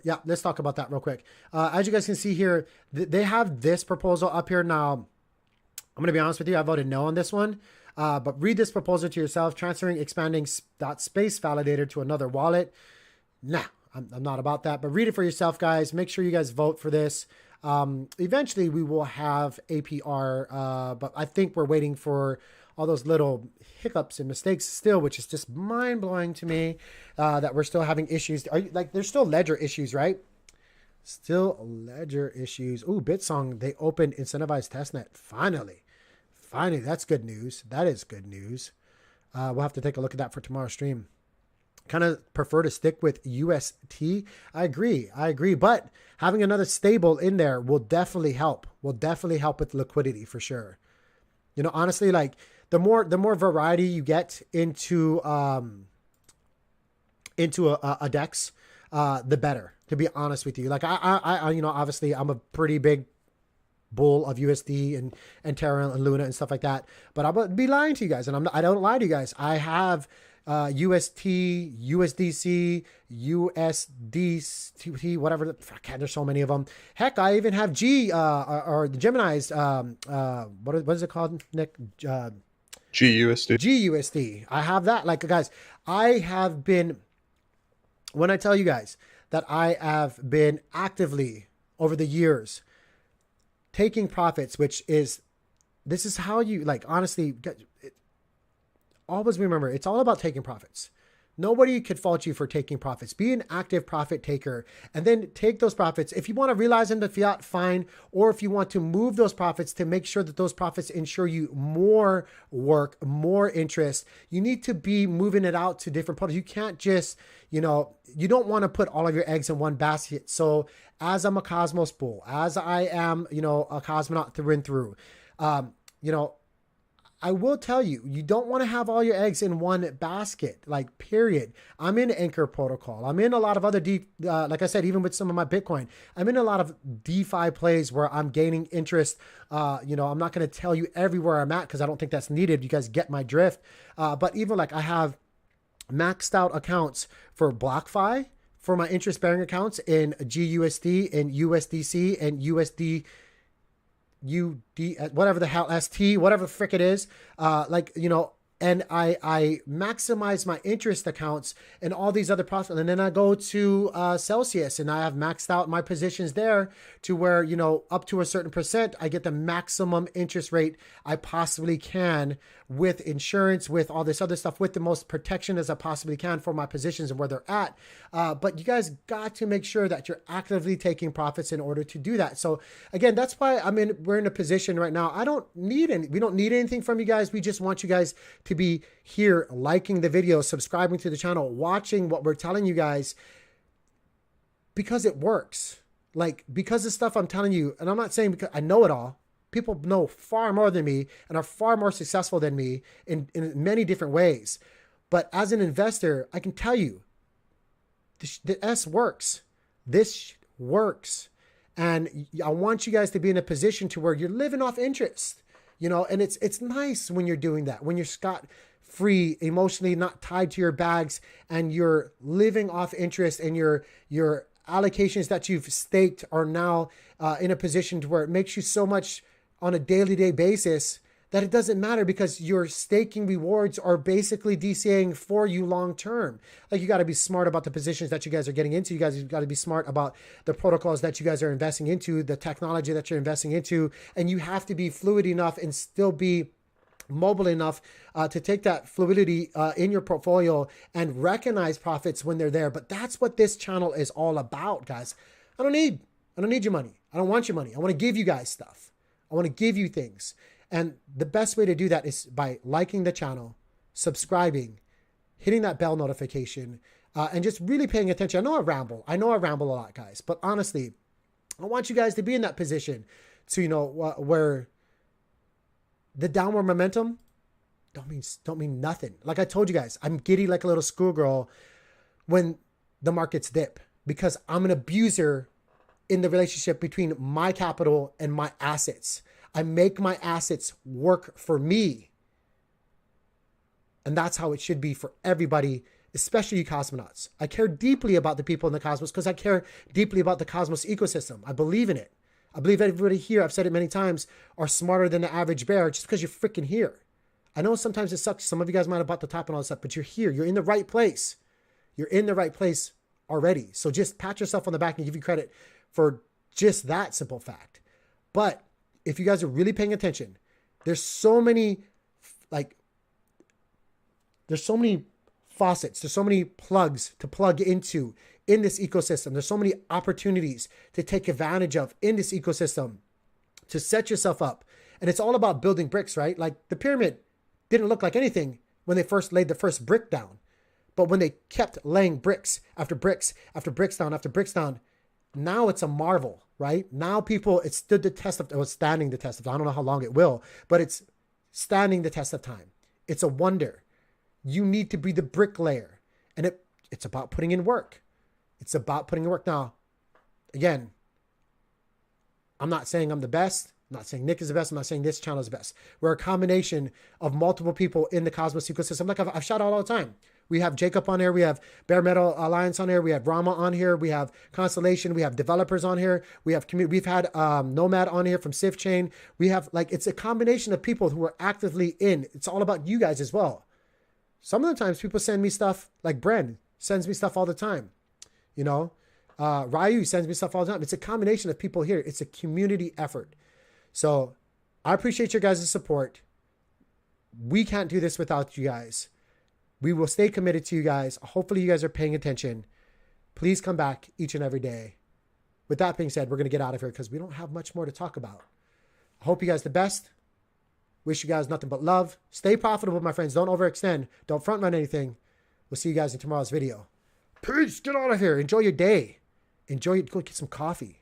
yeah, let's talk about that real quick. As you guys can see here, they have this proposal up here now. I'm going to be honest with you. I voted no on this one. But read this proposal to yourself. Transferring expanding .space validator to another wallet. Nah, I'm not about that. But read it for yourself, guys. Make sure you guys vote for this. Eventually, we will have APR. But I think we're waiting for all those little hiccups and mistakes still, which is just mind-blowing to me, that we're still having issues. There's still ledger issues, right? Still ledger issues. Ooh, Bitsong, they opened incentivized testnet. Finally, that's good news. That is good news. We'll have to take a look at that for tomorrow's stream. Kind of prefer to stick with UST. I agree. But having another stable in there will definitely help. With liquidity for sure. You know, honestly, like the more variety you get into a DEX, the better. To be honest with you, like I you know, obviously I'm a pretty big bull of USD and Terra and Luna and stuff like that. But I would be lying to you guys, and I don't lie to you guys. I have UST, USDC, USDT, whatever. There's so many of them. Heck, I even have or the Gemini's. What is it called, Nick?
GUSD.
GUSD. I have that. Like, guys, I have been. When I tell you guys that I have been actively over the years taking profits, this is how you, like, honestly, always remember, it's all about taking profits. Nobody could fault you for taking profits. Be an active profit taker and then take those profits. If you want to realize them to fiat, fine. Or if you want to move those profits to make sure that those profits ensure you more work, more interest, you need to be moving it out to different products. You can't just, you don't want to put all of your eggs in one basket. So as I'm a Cosmos bull, as I am, a cosmonaut through and through, I will tell you, you don't want to have all your eggs in one basket, like period. I'm in Anchor Protocol. I'm in a lot of other, like I said, even with some of my Bitcoin, I'm in a lot of DeFi plays where I'm gaining interest. I'm not going to tell you everywhere I'm at because I don't think that's needed. You guys get my drift. But even like I have maxed out accounts for BlockFi, for my interest bearing accounts in GUSD and USDC and USD whatever the hell, ST, whatever the frick it is, and I maximize my interest accounts and all these other prospects. And then I go to Celsius and I have maxed out my positions there to where, up to a certain percent, I get the maximum interest rate I possibly can with insurance, with all this other stuff, with the most protection as I possibly can for my positions and where they're at. But you guys got to make sure that you're actively taking profits in order to do that. So again, that's why we're in a position right now. We don't need anything from you guys. We just want you guys to be here, liking the video, subscribing to the channel, watching what we're telling you guys, because it works. Because the stuff I'm telling you, and I'm not saying because I know it all. People know far more than me and are far more successful than me in many different ways. But as an investor, I can tell you, the S works. This works. And I want you guys to be in a position to where you're living off interest. And it's nice when you're doing that, when you're scot free, emotionally not tied to your bags, and you're living off interest, and your allocations that you've staked are now in a position to where it makes you so much on a daily basis that it doesn't matter, because your staking rewards are basically DCAing for you long term. You got to be smart about the positions that you guys are getting into. You guys got to be smart about the protocols that you guys are investing into, the technology that you're investing into, and you have to be fluid enough and still be mobile enough to take that fluidity in your portfolio and recognize profits when they're there. But that's what this channel is all about, guys. I don't need your money. I don't want your money. I want to give you guys stuff. I want to give you things. And the best way to do that is by liking the channel, subscribing, hitting that bell notification, and just really paying attention. I know I ramble a lot, guys, but honestly, I want you guys to be in that position to, where the downward momentum don't mean nothing. Like I told you guys, I'm giddy like a little schoolgirl when the markets dip, because I'm an abuser in the relationship between my capital and my assets. I make my assets work for me. And that's how it should be for everybody, especially you cosmonauts. I care deeply about the people in the cosmos because I care deeply about the cosmos ecosystem. I believe in it. I believe everybody here, I've said it many times, are smarter than the average bear just because you're freaking here. I know sometimes it sucks. Some of you guys might have bought the top and all this stuff, but you're here. You're in the right place. You're in the right place already. So just pat yourself on the back and give you credit for just that simple fact. But if you guys are really paying attention, there's so many faucets, there's so many plugs to plug into in this ecosystem. There's so many opportunities to take advantage of in this ecosystem to set yourself up. And it's all about building bricks, right? Like the pyramid didn't look like anything when they first laid the first brick down. But when they kept laying bricks after bricks after bricks down after bricks down, now it's a marvel, right? Now it's stood the test of, standing the test of, I don't know how long it will, but it's standing the test of time. It's a wonder. You need to be the bricklayer, and it's about putting in work. It's about putting in work. Now, again, I'm not saying I'm the best. I'm not saying Nick is the best. I'm not saying this channel is the best. We're a combination of multiple people in the Cosmos ecosystem. Like I've shout out all the time. We have Jacob on here. We have Bare Metal Alliance on here. We have Rama on here. We have Constellation. We have developers on here. We have community. We've had Nomad on here from Civ Chain. We have it's a combination of people who are actively in. It's all about you guys as well. Some of the times people send me stuff, like Bren sends me stuff all the time. Ryu sends me stuff all the time. It's a combination of people here. It's a community effort. So I appreciate your guys' support. We can't do this without you guys. We will stay committed to you guys. Hopefully you guys are paying attention. Please come back each and every day. With that being said, we're going to get out of here because we don't have much more to talk about. I hope you guys the best. Wish you guys nothing but love. Stay profitable, my friends. Don't overextend. Don't front run anything. We'll see you guys in tomorrow's video. Peace. Get out of here. Enjoy your day. Go get some coffee.